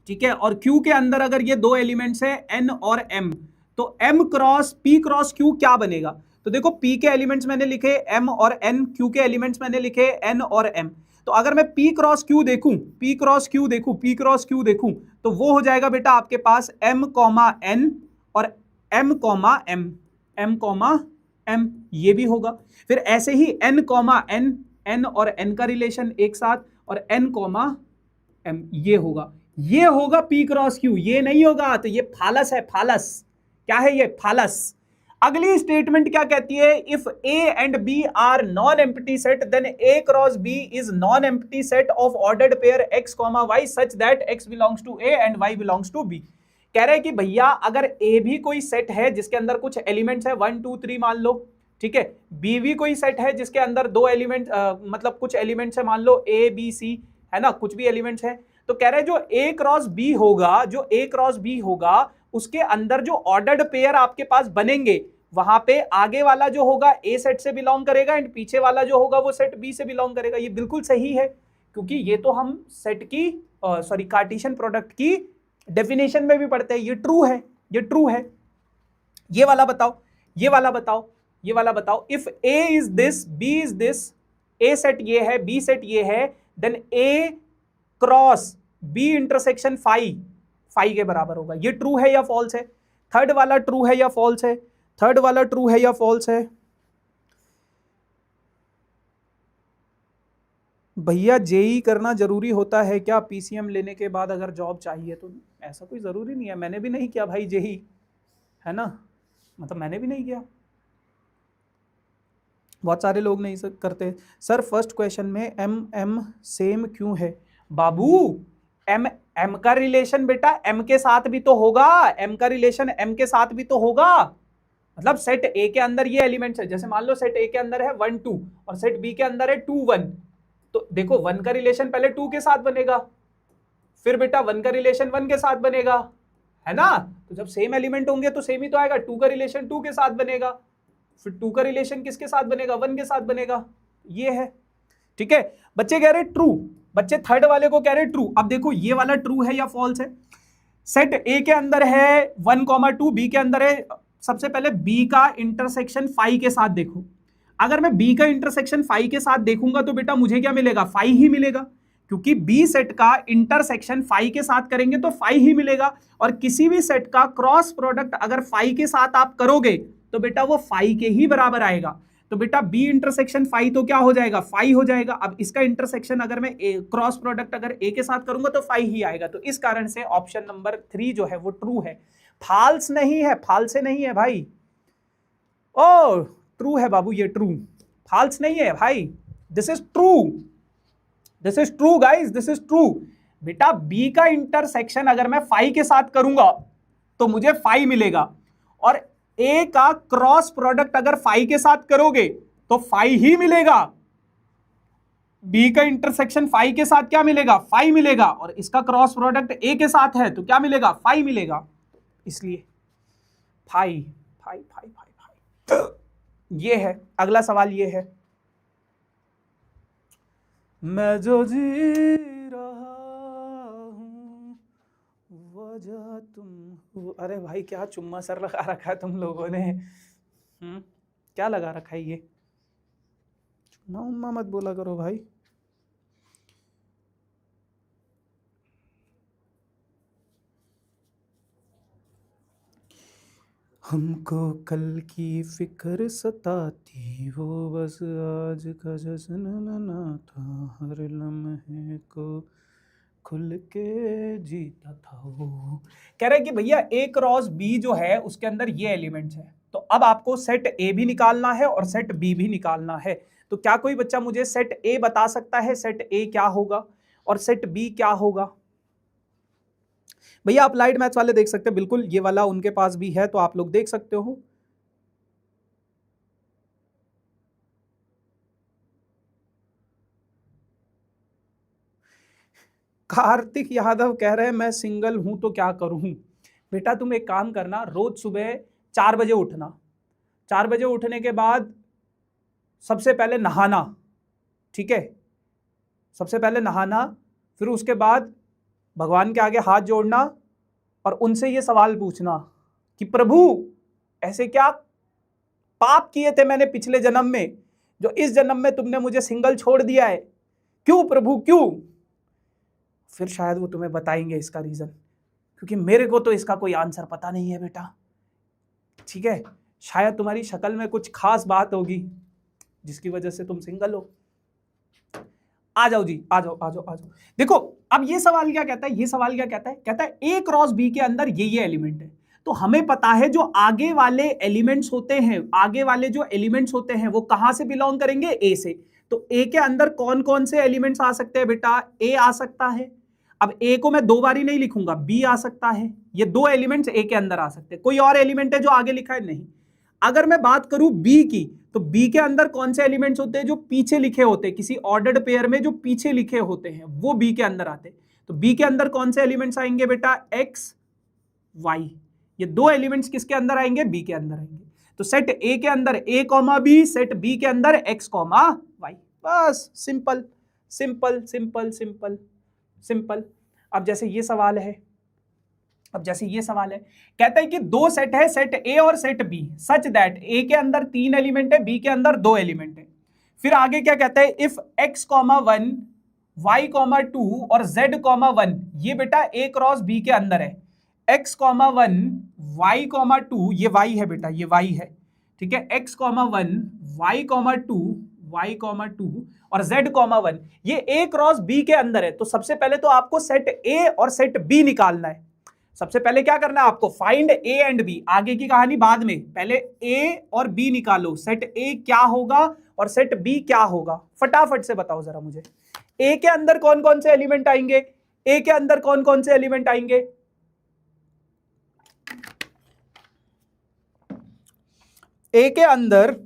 ठीक है, और Q के अंदर अगर ये दो एलिमेंट्स है N और M, तो M cross P cross Q क्या बनेगा? तो देखो P के एलिमेंट्स मैंने लिखे M और N, Q के एलिमेंट्स मैंने लिखे N और M। तो अगर मैं P क्रॉस Q देखूं, P क्रॉस Q देखूं, P क्रॉस Q देखूं, तो वो हो जाएगा बेटा आपके पास M कॉमा N और M comma M, M comma M, ये भी होगा। फिर ऐसे ही N कॉमा N, N और N का रिलेशन एक साथ, और N कॉमा M, ये होगा। ये होगा P क्रॉस Q, ये नहीं होगा तो ये फालस है, फालस। क्या है ये? फालस। अगली स्टेटमेंट क्या कहती है? If A and B are non empty set then A cross B is non empty set of ordered pair X, Y such that X belongs to A and Y belongs to B। कह रहे हैं कि भैया अगर A भी कोई set है जिसके अंदर कुछ एलिमेंट्स है 1 2 3 मान लो, ठीक है, B भी कोई सेट है जिसके अंदर दो एलिमेंट मतलब कुछ एलिमेंट्स है, मान लो A B C, है ना, कुछ भी एलिमेंट्स है, तो कह रहे हैं जो A क्रॉस B होगा, जो A क्रॉस B होगा उसके अंदर जो ऑर्डर्ड पेयर आपके पास बनेंगे, वहां पे आगे वाला जो होगा A सेट से बिलोंग करेगा एंड पीछे वाला जो होगा वो सेट B से बिलोंग करेगा। ये बिल्कुल सही है, क्योंकि ये तो हम सेट की सॉरी कार्टेशियन प्रोडक्ट की डेफिनेशन में भी पढ़ते हैं। ये ट्रू है, ये ट्रू है। ये वाला बताओ, ये वाला बताओ, ये वाला बताओ। If A is this, B is this, A set ये है, B सेट ये है, then A cross B intersection phi के बराबर होगा। ये ट्रू है या फॉल्स है? थर्ड वाला ट्रू है या फॉल्स है? थर्ड वाला ट्रू है या फॉल्स है? भैया जेई करना जरूरी होता है क्या? पीसीएम लेने के बाद अगर जॉब चाहिए तो? ऐसा कोई जरूरी नहीं है, मैंने भी नहीं किया भाई जेई, है ना, मतलब मैंने भी नहीं किया, बहुत सारे लोग नहीं करते। सर फर्स्ट क्वेश्चन में एम एम सेम क्यों है? बाबू एम एम का रिलेशन बेटा एम के साथ भी तो होगा, एम का रिलेशन एम के साथ भी तो होगा। मतलब सेट ए के अंदर ये एलिमेंट्स है, जैसे मान लो सेट ए के अंदर है 1 2 और सेट बी के अंदर है 2 1, तो देखो 1 का रिलेशन पहले 2 के साथ बनेगा, फिर बेटा 1 का रिलेशन 1 के साथ बनेगा, है ना। तो जब सेम एलिमेंट होंगे तो सेम ही तो आएगा। 2 का रिलेशन 2 के साथ बनेगा, फिर 2 का रिलेशन किसके साथ बनेगा? 1 के साथ बनेगा। ये है, ठीक है। बच्चे कह रहे ट्रू, बच्चे थर्ड वाले को कह रहे ट्रू। अब देखो ये वाला ट्रू है या फॉल्स है? सेट ए के अंदर है 1 2, बी के अंदर है, सबसे पहले बी का इंटरसेक्शन फाई के साथ देखो। अगर मैं बी का इंटरसेक्शन फाई के साथ देखूंगा तो बेटा मुझे क्या मिलेगा? फाई ही मिलेगा, क्योंकि बी सेट का इंटरसेक्शन फाई के साथ करेंगे तो फाई ही मिलेगा। और किसी भी सेट का क्रॉस प्रोडक्ट अगर फाई के साथ आप करोगे तो बेटा वो फाई के ही बराबर आएगा। तो बेटा बी इंटरसेक्शन फाई तो क्या हो जाएगा? फाई हो जाएगा। अब इसका इंटरसेक्शन अगर मैं क्रॉस प्रोडक्ट अगर ए के साथ करूंगा तो फाई ही आएगा। तो इस कारण से ऑप्शन नंबर 3 जो है वो ट्रू है, फाल्स नहीं है, फाल्स नहीं है भाई। ओ ट्रू है बाबू, ये ट्रू, फाल्स नहीं है भाई, this is true, this is true guys, this is true. बेटा बी का इंटरसेक्शन अगर मैं फाई के साथ करूंगा तो मुझे फाई मिलेगा, और ए का क्रॉस प्रोडक्ट अगर फाई के साथ करोगे तो फाई ही मिलेगा। बी का इंटरसेक्शन फाई के साथ क्या मिलेगा? फाई मिलेगा, और इसका क्रॉस प्रोडक्ट ए के साथ है तो क्या मिलेगा? फाई मिलेगा। इसलिए five five five five five. ये है अगला सवाल, ये है मैं जो जी रहा हूं वजह तुम हो। अरे भाई क्या चुम्मा सर लगा रखा है तुम लोगों ने, क्या लगा रखा है ये? चुम्मा उम्मा मत बोला करो भाई। हमको कल की फिक्र सताती, वो बस आज का जश्न मनाता, हर लम्हे को खुल के जीता था वो। कह रहे हैं कि भैया ए क्रॉस बी जो है उसके अंदर ये एलिमेंट्स है, तो अब आपको सेट ए भी निकालना है और सेट बी भी निकालना है। तो क्या कोई बच्चा मुझे सेट ए बता सकता है सेट ए क्या होगा और सेट बी क्या होगा? भैया अप्लाइड मैथ्स वाले देख सकते हैं, बिल्कुल ये वाला उनके पास भी है तो आप लोग देख सकते हो। कार्तिक यादव कह रहे हैं मैं सिंगल हूं तो क्या करूं? बेटा तुम एक काम करना, रोज सुबह 4 बजे उठना, 4 बजे उठने के बाद सबसे पहले नहाना, ठीक है? सबसे पहले नहाना, फिर उसके बाद भगवान के आगे हाथ जोड़ना और उनसे ये सवाल पूछना कि प्रभु ऐसे क्या पाप किए थे मैंने पिछले जन्म में जो इस जन्म में तुमने मुझे सिंगल छोड़ दिया है, क्यों प्रभु क्यों? फिर शायद वो तुम्हें बताएंगे इसका रीजन, क्योंकि मेरे को तो इसका कोई आंसर पता नहीं है बेटा, ठीक है? शायद तुम्हारी शक्ल में कुछ खास बात होगी जिसकी वजह से तुम सिंगल हो। आ जाओ जी, आ जाओ आ जाओ आ जाओ। देखो अब ये सवाल क्या कहता है, ये सवाल क्या कहता है, कहता है ए क्रॉस बी के अंदर ये एलिमेंट है। तो हमें पता है जो आगे वाले एलिमेंट्स होते हैं, आगे वाले जो एलिमेंट्स होते हैं वो कहां से बिलोंग करेंगे? ए से। तो ए के अंदर कौन कौन से एलिमेंट्स आ सकते हैं बेटा? ए आ सकता है, अब ए को मैं 2 बारी नहीं लिखूंगा, बी आ सकता है, ये 2 एलिमेंट्स ए के अंदर आ सकते हैं। कोई और एलिमेंट है जो आगे लिखा है? नहीं। अगर मैं बात करूं बी की, तो बी के अंदर कौन से एलिमेंट्स होते हैं जो पीछे लिखे होते हैं, किसी ऑर्डर्ड पेयर में जो पीछे लिखे होते हैं वो बी के अंदर आते हैं। तो बी के अंदर कौन से एलिमेंट्स आएंगे बेटा? एक्स वाई, ये 2 एलिमेंट्स किसके अंदर आएंगे? बी के अंदर आएंगे। तो सेट ए के अंदर ए कॉमा बी, सेट बी के अंदर एक्स कॉमा वाई। बस simple simple simple simple simple. अब जैसे ये सवाल है, कहता है कि 2 सेट है, सेट ए और सेट बी, सच दैट ए के अंदर 3 एलिमेंट है, बी के अंदर 2 एलिमेंट है। फिर आगे क्या कहता है? इफ x, 1 y, 2 और z, 1, ये बेटा ए क्रॉस बी के अंदर है। x, 1 y, 2, ये y है बेटा, ये y है, ठीक है? x, 1 y, 2 और z, 1, ये ए क्रॉस बी के अंदर है। तो सबसे पहले तो आपको सेट ए और सेट बी निकालना है। सबसे पहले क्या करना है आपको? Find A and B. आगे की कहानी बाद में, पहले ए और बी निकालो। सेट ए क्या होगा और सेट बी क्या होगा, फटाफट से बताओ जरा मुझे। ए के अंदर कौन कौन से एलिमेंट आएंगे? ए के अंदर कौन कौन से एलिमेंट आएंगे? ए के अंदर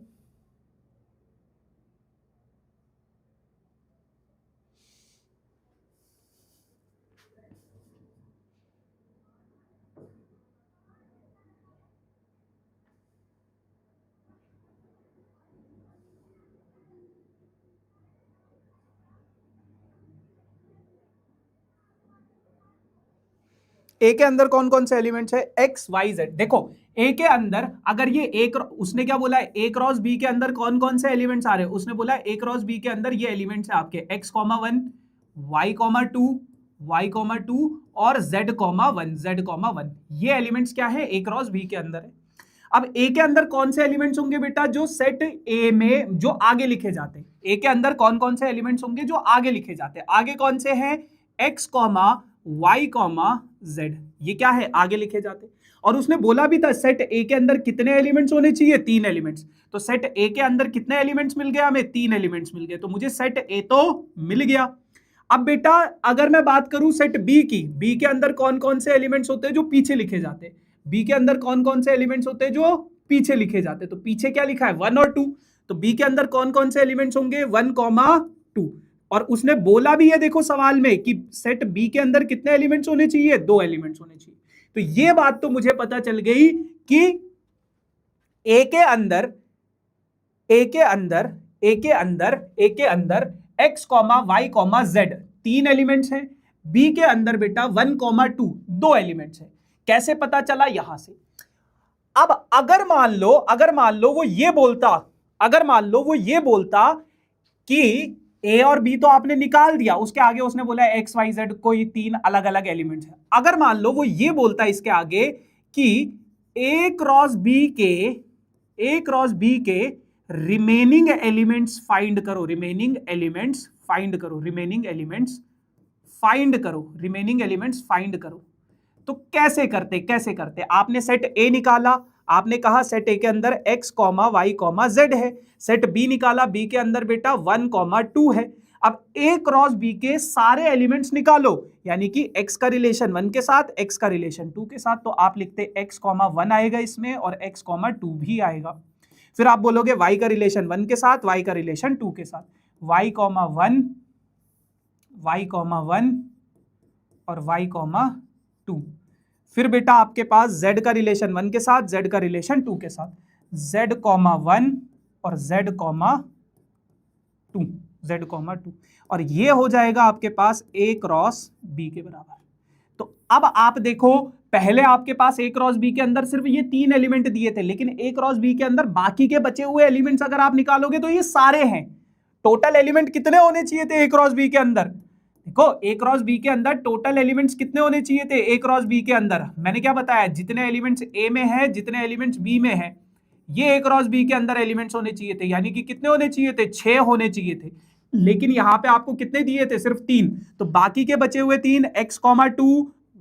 ए के अंदर कौन कौन से एलिमेंट्स है? X Y Z. देखो ए के अंदर अगर ये उसने क्या बोला है? ए क्रॉस बी के अंदर कौन कौन से एलिमेंट्स आ रहे हैं? उसने बोला ए क्रॉस बी के अंदर ये एलिमेंट्स है आपके x, 1 y, 2 y, 2 और z, 1। ये एलिमेंट्स क्या है? ए क्रॉस बी के अंदर है। अब ए के अंदर कौन से एलिमेंट्स होंगे बेटा जो सेट ए में जो आगे लिखे जाते हैं? ए के अंदर कौन कौन से एलिमेंट्स होंगे जो आगे लिखे जाते हैं? आगे कौन से हैं? x, y, z, ये क्या है? आगे लिखे जाते। और उसने बोला भी था सेट ए के अंदर कितने एलिमेंट्स होने चाहिए? 3 एलिमेंट्स। तो सेट ए के अंदर कितने एलिमेंट्स मिल गए हमें? 3 एलिमेंट्स मिल गए। तो मुझे सेट ए तो मिल गया। अब बेटा अगर मैं बात करूं सेट बी की, बी के अंदर कौन कौन से एलिमेंट्स होते हैं जो पीछे लिखे जाते हैं? बी के अंदर कौन कौन से एलिमेंट्स होते हैं जो पीछे लिखे जाते हैं? तो पीछे क्या लिखा है? 1 और 2। तो बी के अंदर कौन कौन से एलिमेंट्स होंगे? 1, 2। और उसने बोला भी है देखो सवाल में कि सेट बी के अंदर कितने एलिमेंट्स होने चाहिए? 2 एलिमेंट्स होने चाहिए। तो ये बात तो मुझे पता चल गई कि ए के अंदर X comma Y comma Z 3 elements हैं, बी के अंदर बेटा 1 कॉमा 2 2 एलिमेंट्स हैं। कैसे पता चला? यहां से। अब अगर मान लो वो ये बोलता कि ए और बी तो आपने निकाल दिया, उसके आगे उसने बोला एक्स वाई जेड कोई 3 अलग अलग एलिमेंट्स हैं। अगर मान लो वो ये बोलता इसके आगे कि ए क्रॉस बी के रिमेनिंग एलिमेंट्स फाइंड करो, रिमेनिंग एलिमेंट्स फाइंड करो, तो कैसे करते? आपने सेट ए निकाला, आपने कहा सेट ए के अंदर x comma Y comma Z है, सेट बी निकाला, बी के अंदर बेटा 1 कॉमा 2 है। अब ए क्रॉस बी के सारे एलिमेंट्स निकालो, यानी कि x का रिलेशन 1 के साथ, x का रिलेशन 2 के साथ, तो आप लिखते x कॉमा 1 आएगा इसमें और x कॉमा 2 भी आएगा। फिर आप बोलोगे y का रिलेशन 1 के साथ, y का रिलेशन 2 के साथ, y कॉमा 1 और y कॉमा 2। फिर बेटा आपके पास z का रिलेशन 1 के साथ, z का रिलेशन 2 के साथ, z कॉमा 1 और z कॉमा 2, और ये हो जाएगा आपके पास a क्रॉस b के बराबर। तो अब आप देखो, पहले आपके पास a क्रॉस b के अंदर सिर्फ ये 3 एलिमेंट दिए थे, लेकिन a क्रॉस b के अंदर बाकी के बचे हुए एलिमेंट्स अगर आप निकालोगे तो ये सारे हैं। टोटल एलिमेंट कितने होने चाहिए थे a क्रॉस b के अंदर? देखो ए क्रॉस बी के अंदर टोटल एलिमेंट्स कितने होने चाहिए थे? ए क्रॉस बी के अंदर मैंने क्या बताया, जितने एलिमेंट्स ए में है, जितने एलिमेंट्स बी में है, ये ए क्रॉस बी के अंदर एलिमेंट्स होने चाहिए थे। यानी कि कितने होने चाहिए थे? 6 होने चाहिए थे। लेकिन यहां पे आपको कितने दिए थे? सिर्फ 3। तो बाकी के बचे हुए 3 x कॉमा 2,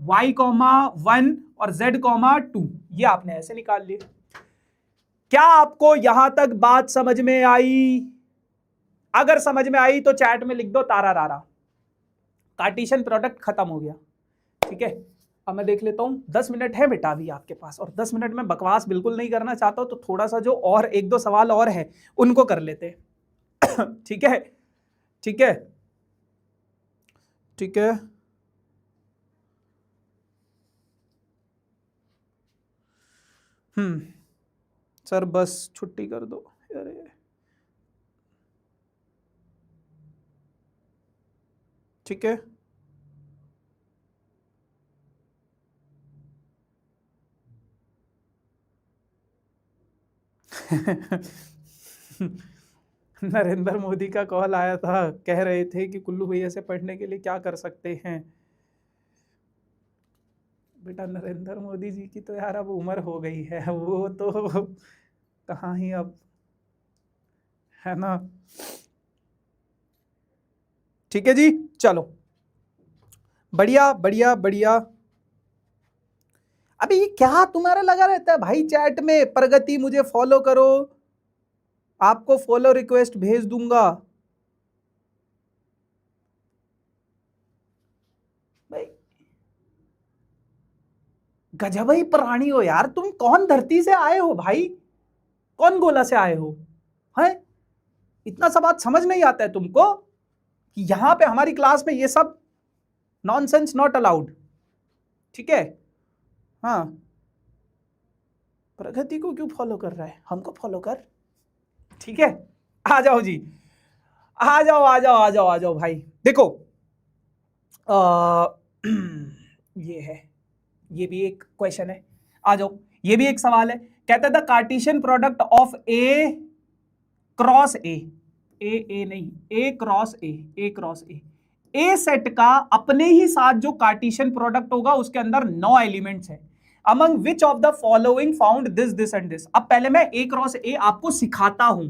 y कॉमा 1 और z कॉमा 2, ये आपने ऐसे निकाल लिए। क्या आपको यहां तक बात समझ में आई? अगर समझ में आई तो चैट में लिख दो तारा रारा। कार्टेशियन प्रोडक्ट खत्म हो गया। ठीक है, अब मैं देख लेता हूं, 10 मिनट है बेटा अभी आपके पास, और 10 मिनट में बकवास बिल्कुल नहीं करना चाहता हूं, तो थोड़ा सा जो और 1-2 सवाल और है उनको कर लेते हैं। ठीक है, ठीक है, ठीक है। सर बस छुट्टी कर दो। अरे ठीक है, नरेंद्र मोदी का कॉल आया था, कह रहे थे कि कुल्लू भैया से पढ़ने के लिए क्या कर सकते हैं। बेटा नरेंद्र मोदी जी की तो यार अब उम्र हो गई है, वो तो कहाँ ही अब, है ना। ठीक है जी, चलो बढ़िया बढ़िया बढ़िया। अभी ये क्या तुम्हारा लगा रहता है भाई चैट में, प्रगति मुझे फॉलो करो, आपको फॉलो रिक्वेस्ट भेज दूंगा। भाई गजब ही प्राणी हो यार तुम। कौन धरती से आए हो भाई? कौन गोला से आए हो? है इतना सा बात समझ नहीं आता है तुमको कि यहां पे हमारी क्लास में ये सब नॉनसेंस नॉट अलाउड। ठीक है, हाँ। प्रगति को क्यों फॉलो कर रहा है? हमको फॉलो कर। ठीक है, आ जाओ जी, आ जाओ आ जाओ आ जाओ आ जाओ भाई। देखो ये है, ये भी एक क्वेश्चन है, आ जाओ। ये भी एक सवाल है, कहता है the Cartesian product of A cross ए नहीं, ए क्रॉस ए सेट का अपने ही साथ जो कार्टेशियन प्रोडक्ट होगा उसके अंदर 9 एलिमेंट्स है। Among which of the following found this and this. अब पहले मैं ए क्रॉस ए आपको सिखाता हूं।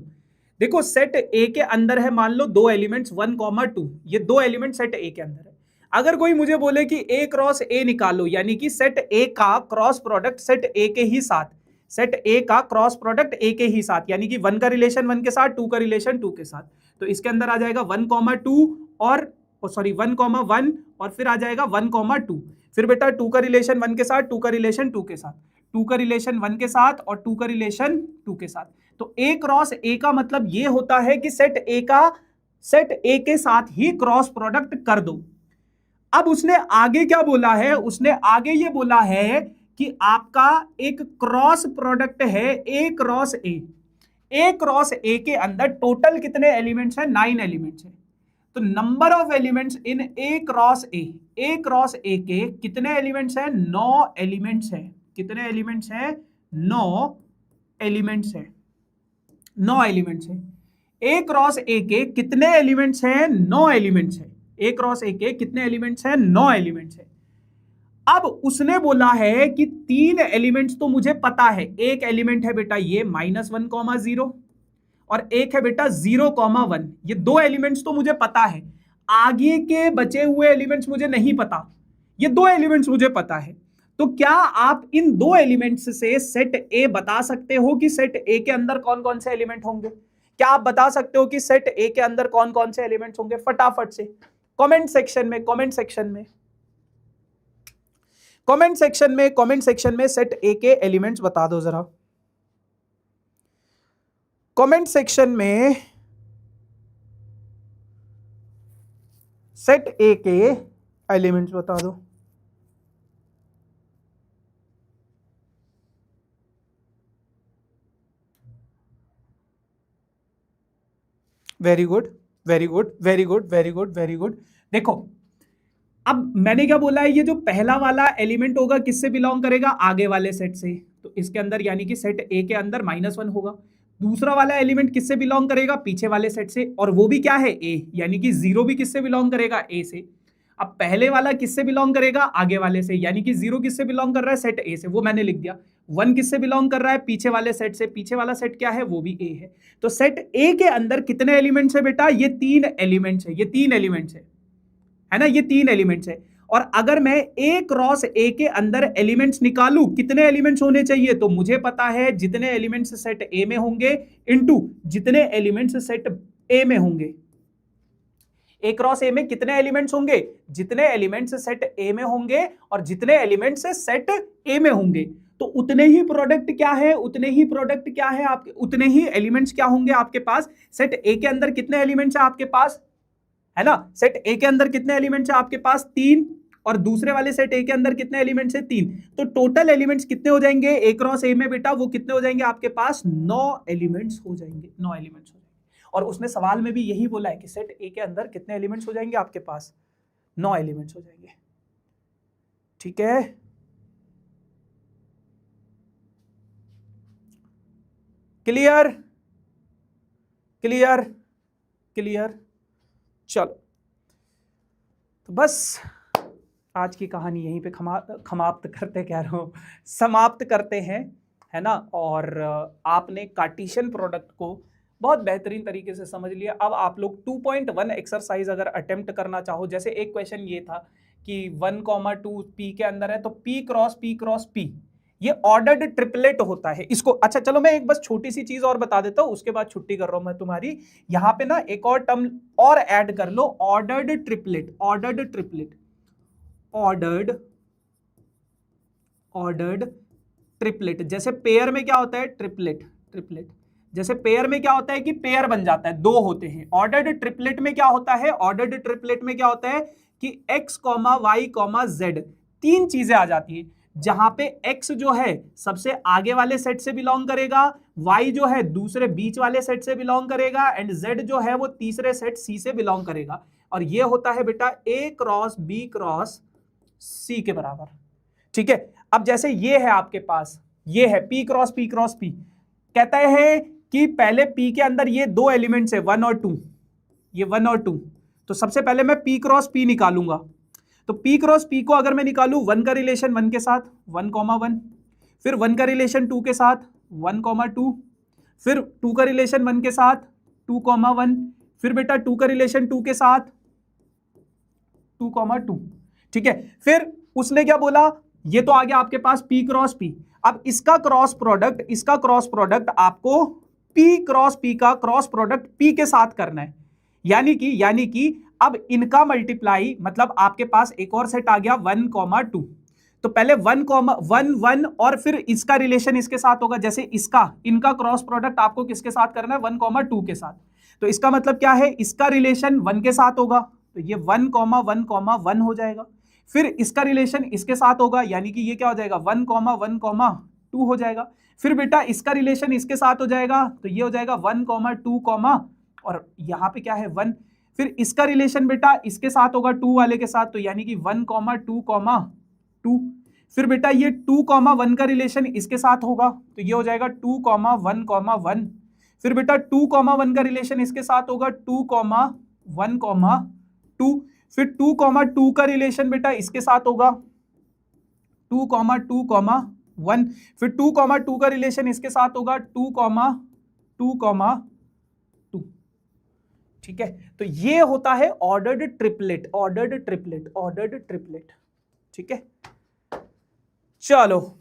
देखो सेट ए के अंदर है मान लो 2 एलिमेंट्स 1, 2, ये 2 एलिमेंट सेट ए के अंदर है। अगर कोई मुझे बोले कि ए क्रॉस ए निकालो, यानी कि सेट ए का क्रॉस प्रोडक्ट सेट ए के ही साथ, सेट ए का क्रॉस प्रोडक्ट ए के ही साथ, यानी कि 1 का रिलेशन 1 के साथ, 2 का रिलेशन 2 के साथ, तो इसके अंदर आ जाएगा 1, 2 और सॉरी 1, 1 और फिर आ जाएगा 1, 2। फिर बेटा 2 का रिलेशन 1 के साथ, 2 का रिलेशन 2 के साथ, 2 का रिलेशन 1 के साथ और 2 का रिलेशन 2 के साथ। तो ए क्रॉस ए का मतलब ये होता है कि सेट ए का सेट ए के साथ ही क्रॉस प्रोडक्ट कर दो। अब उसने आगे क्या बोला है? उसने आगे ये बोला है कि आपका एक क्रॉस प्रोडक्ट है ए क्रॉस ए के अंदर टोटल कितने एलिमेंट्स हैं? 9 एलिमेंट्स हैं। तो number of elements in A cross ए के कितने एलिमेंट्स हैं? 9 एलिमेंट्स हैं। कितने एलिमेंट्स हैं? 9 एलिमेंट्स हैं। 9 एलिमेंट्स हैं। ए क्रॉस ए के कितने एलिमेंट्स हैं? 9 एलिमेंट्स हैं। ए क्रॉस ए के कितने एलिमेंट्स हैं? 9 एलिमेंट्स हैं। अब उसने बोला है कि 3 एलिमेंट्स तो मुझे पता है। एक एलिमेंट है बेटा ये -1,0 और एक है बेटा 0,1। ये 2 एलिमेंट्स तो मुझे पता है। आगे के बचे हुए एलिमेंट्स मुझे नहीं पता। ये 2 एलिमेंट्स मुझे पता है। तो क्या आप इन 2 एलिमेंट्स से सेट ए बता सकते हो कि सेट ए के अंदर कौन कौन से एलिमेंट होंगे? क्या आप बता सकते हो कि सेट ए के अंदर कौन कौन से एलिमेंट्स होंगे? फटाफट से कमेंट सेक्शन में सेट ए के एलिमेंट्स बता दो जरा। कमेंट सेक्शन में सेट ए के एलिमेंट्स बता दो। Very good, very good, very good, very good, very good. देखो अब मैंने क्या बोला है, ये जो पहला वाला एलिमेंट होगा किससे बिलोंग करेगा? आगे वाले सेट से। तो इसके अंदर यानी कि सेट ए के अंदर -1 होगा। दूसरा वाला एलिमेंट किससे बिलोंग करेगा? पीछे वाले सेट से, और वो भी क्या है? ए, यानी कि 0 भी किससे बिलोंग करेगा? ए से। अब पहले वाला किससे बिलोंग करेगा? आगे वाले से, यानी कि 0 किससे बिलोंग कर रहा है? सेट ए से, वो मैंने लिख दिया। 1 किससे बिलोंग कर रहा है? पीछे वाले सेट से। पीछे वाला सेट क्या है? वो भी ए है। तो सेट ए के अंदर कितने एलिमेंट्स है बेटा? ये 3 एलिमेंट्स है। ये 3 एलिमेंट्स है ना, ये 3 एलिमेंट्स है। और अगर मैं ए क्रॉस ए के अंदर एलिमेंट्स निकालूं, कितने एलिमेंट्स होने चाहिए? तो मुझे पता है जितने एलिमेंट्स सेट ए में होंगे इनटू जितने एलिमेंट्स सेट ए में होंगे। ए क्रॉस ए में कितने एलिमेंट्स होंगे? जितने एलिमेंट्स सेट ए में होंगे और जितने एलिमेंट्स सेट ए में होंगे, तो उतने ही प्रोडक्ट क्या है? उतने ही प्रोडक्ट क्या है आपके? उतने ही एलिमेंट्स क्या होंगे आपके पास? सेट ए के अंदर कितने एलिमेंट्स है आपके पास? है ना, सेट ए के अंदर कितने एलिमेंट्स है आपके पास? 3। और दूसरे वाले सेट ए के अंदर कितने एलिमेंट्स है? 3। तो टोटल एलिमेंट्स कितने हो जाएंगे ए क्रॉस ए में बेटा? वो कितने हो जाएंगे आपके पास? 9 एलिमेंट्स हो जाएंगे। 9 एलिमेंट्स हो जाएंगे। और उसने सवाल में भी यही बोला है कि सेट ए के अंदर कितने एलिमेंट्स हो जाएंगे आपके पास? 9 एलिमेंट्स हो जाएंगे। ठीक है, क्लियर क्लियर क्लियर। चलो तो बस आज की कहानी यहीं पे समाप्त करते, कह रहा हूँ समाप्त करते हैं, है ना। और आपने कार्टेशियन प्रोडक्ट को बहुत बेहतरीन तरीके से समझ लिया। अब आप लोग 2.1 एक्सरसाइज अगर अटेम्प्ट करना चाहो, जैसे एक क्वेश्चन ये था कि 1,2 पी के अंदर है, तो पी क्रॉस पी ये ऑर्डर्ड ट्रिपलेट होता है। इसको अच्छा चलो मैं एक बस छोटी सी चीज और बता देता हूं, उसके बाद छुट्टी कर रहा हूं मैं तुम्हारी। यहां पे ना एक और टर्म और ऐड कर लो, ऑर्डर्ड ट्रिपलेट। ऑर्डर्ड ट्रिपलेट जैसे पेयर में क्या होता है? ट्रिपलेट जैसे पेयर में क्या होता है कि पेयर बन जाता है, 2 होते हैं। ऑर्डर्ड ट्रिपलेट में क्या होता है? ऑर्डर्ड ट्रिपलेट में क्या होता है कि x, y, z 3 चीजें आ जाती है, जहां पे x जो है सबसे आगे वाले सेट से बिलोंग करेगा, y जो है दूसरे बीच वाले सेट से बिलोंग करेगा, एंड z जो है वो तीसरे सेट c से बिलोंग करेगा। और ये होता है बेटा a cross b cross c के बराबर। ठीक है, अब जैसे ये है आपके पास, ये है p क्रॉस p, कहता है कि पहले p के अंदर ये 2 एलिमेंट्स है 1 और 2, ये 1 और 2। तो सबसे पहले मैं p क्रॉस p निकालूंगा। तो p क्रॉस p को अगर मैं निकालूं, 1 का रिलेशन 1 के साथ 1,1, फिर 1 का रिलेशन 2 के साथ 1,2, फिर 2 का रिलेशन 1 के साथ 2,1, फिर बेटा 2 का रिलेशन 2 के साथ 2,2। ठीक है, फिर उसने क्या बोला? ये तो आ गया आपके पास p क्रॉस p। अब इसका क्रॉस प्रोडक्ट आपको p क्रॉस p का क्रॉस प्रोडक्ट p के साथ करना है। यानी कि अब इनका मल्टीप्लाई, मतलब आपके पास एक और सेट आ गया 1,2। तो पहले 1,1 और फिर इसका रिलेशन इसके साथ होगा। जैसे इनका क्रॉस प्रोडक्ट आपको किसके साथ करना है? 1,2 के साथ। तो इसका मतलब क्या है? इसका रिलेशन 1 के साथ होगा, तो ये 1,1,1 हो जाएगा। फिर इसका रिलेशन इसके साथ होगा, यानी कि ये क्या हो जाएगा 1,1,2 हो जाएगा। फिर बेटा इसका रिलेशन इसके साथ हो जाएगा, तो ये हो जाएगा 1,2, और यहाँ पे क्या है 1। फिर इसका रिलेशन बेटा इसके साथ होगा 2 वाले के साथ, तो यानी कि 1,2,2। फिर बेटा ये 2,1 का रिलेशन इसके साथ होगा, तो ये हो जाएगा 2,1,1। फिर बेटा 2,1 का रिलेशन इसके साथ होगा 2,1,2। फिर 2,2 का रिलेशन बेटा इसके साथ होगा 2,2,1। फिर 2,2 का रिलेशन इसके साथ होगा 2,2,2। ठीक है, तो ये होता है ordered triplet, ordered triplet, ordered triplet. ठीक है, चलो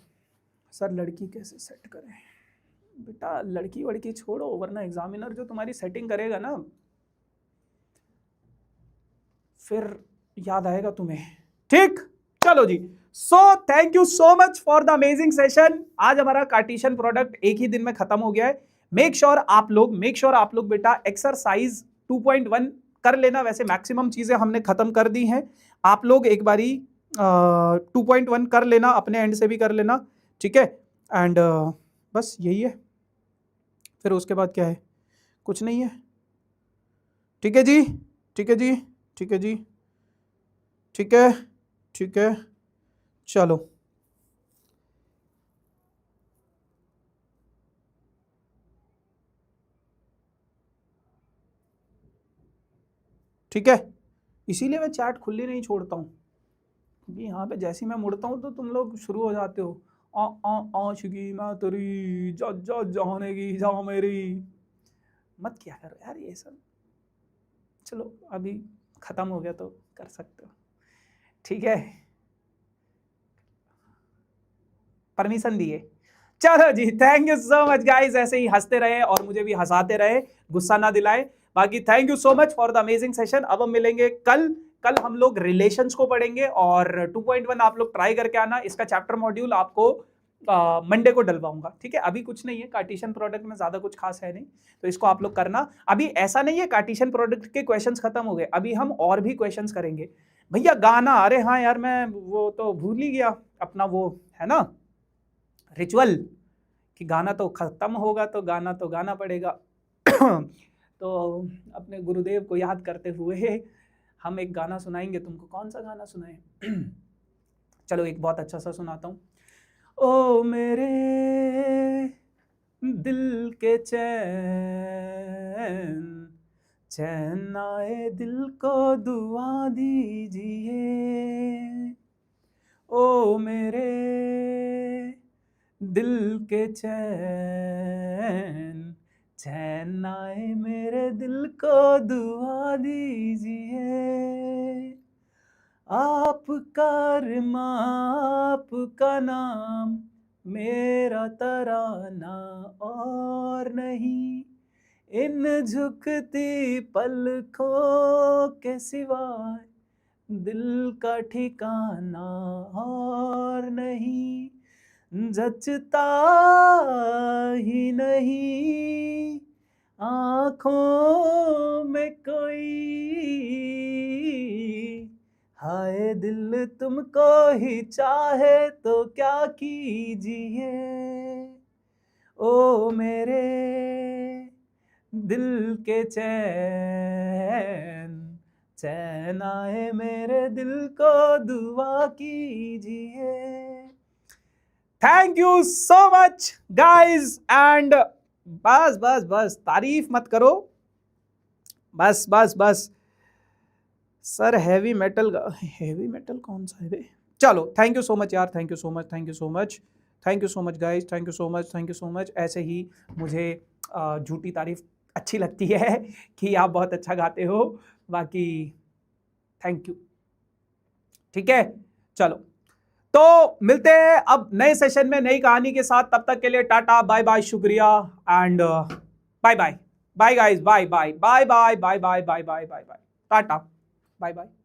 सर लड़की कैसे सेट करें? बेटा लड़की वड़की छोड़ो, वरना एग्जामिनर जो तुम्हारी सेटिंग करेगा ना, फिर याद आएगा तुम्हें। ठीक, चलो जी। So thank you so much for the amazing session. आज हमारा कार्टेशियन प्रोडक्ट एक ही दिन में खत्म हो गया है। मेक श्योर आप लोग बेटा एक्सरसाइज 2.1 कर लेना। वैसे मैक्सिमम चीजें हमने खत्म कर दी हैं, आप लोग एक बारी 2.1 कर लेना, अपने एंड से भी कर लेना। ठीक है, एंड बस यही है। फिर उसके बाद क्या है? कुछ नहीं है। ठीक है जी, ठीक है जी, ठीक है जी, ठीक है, ठीक है, चलो। ठीक है, इसीलिए मैं चैट खुली नहीं छोड़ता हूँ, क्योंकि यहाँ पे जैसे ही मैं मुड़ता हूँ तो तुम लोग शुरू हो जाते हो, आशिकी मैं तेरी जा जा जाने की जा मेरी। मत किया करो यार ये सब। चलो अभी खत्म हो गया तो कर सकते हो। ठीक है, परमिशन दिए। चलो जी, thank you so much guys. ऐसे ही हंसते रहे और मुझे भी हंसाते रहे, गुस्सा ना दिलाए। बाकी thank you so much for the amazing session. अब हम मिलेंगे कल हम लोग रिलेशंस को पढ़ेंगे, और 2.1 आप लोग ट्राई करके आना। इसका चैप्टर मॉड्यूल आपको मंडे को डलवाऊंगा। ठीक है, अभी कुछ नहीं है, कार्टेशियन प्रोडक्ट में ज्यादा कुछ खास है नहीं, तो इसको आप लोग करना। अभी ऐसा नहीं है कार्टेशियन प्रोडक्ट के क्वेश्चंस खत्म हो गए, अभी हम और भी क्वेश्चंस करेंगे। भैया गाना, अरे हाँ यार मैं वो तो भूल ही गया, अपना वो है ना रिचुअल, कि गाना तो खत्म होगा तो गाना पड़ेगा। तो अपने गुरुदेव को याद करते हुए हम एक गाना सुनाएंगे तुमको। कौन सा गाना सुनाए? चलो एक बहुत अच्छा सा सुनाता हूँ। ओ मेरे दिल के चैन, चैन आए दिल को दुआ दीजिए। ओ मेरे दिल के चैन, चैन आए मेरे दिल को दुआ दीजिए। आपका अरमां आपका नाम, मेरा तराना और नहीं, इन झुकती पलकों के सिवाय दिल का ठिकाना और नहीं। जचता ही नहीं आँखों में कोई, हाय दिल तुमको ही चाहे तो क्या कीजिए। ओ मेरे दिल के चैन, चैन आए मेरे दिल को दुआ कीजिए। Thank you so much guys, and बस बस बस तारीफ मत करो, बस बस बस। सर हैवी मेटल कौन सा है बे? चलो थैंक यू सो मच यार, thank you so much, thank you so much, thank you so much guys, thank you so much, thank you so much. ऐसे ही मुझे झूठी तारीफ अच्छी लगती है कि आप बहुत अच्छा गाते हो। बाकी थैंक यू। ठीक है, चलो तो मिलते हैं अब नए सेशन में नई कहानी के साथ। तब तक के लिए टाटा बाय बाय, शुक्रिया and bye bye. Bye guys, bye bye bye bye bye bye bye bye bye bye, tata bye bye.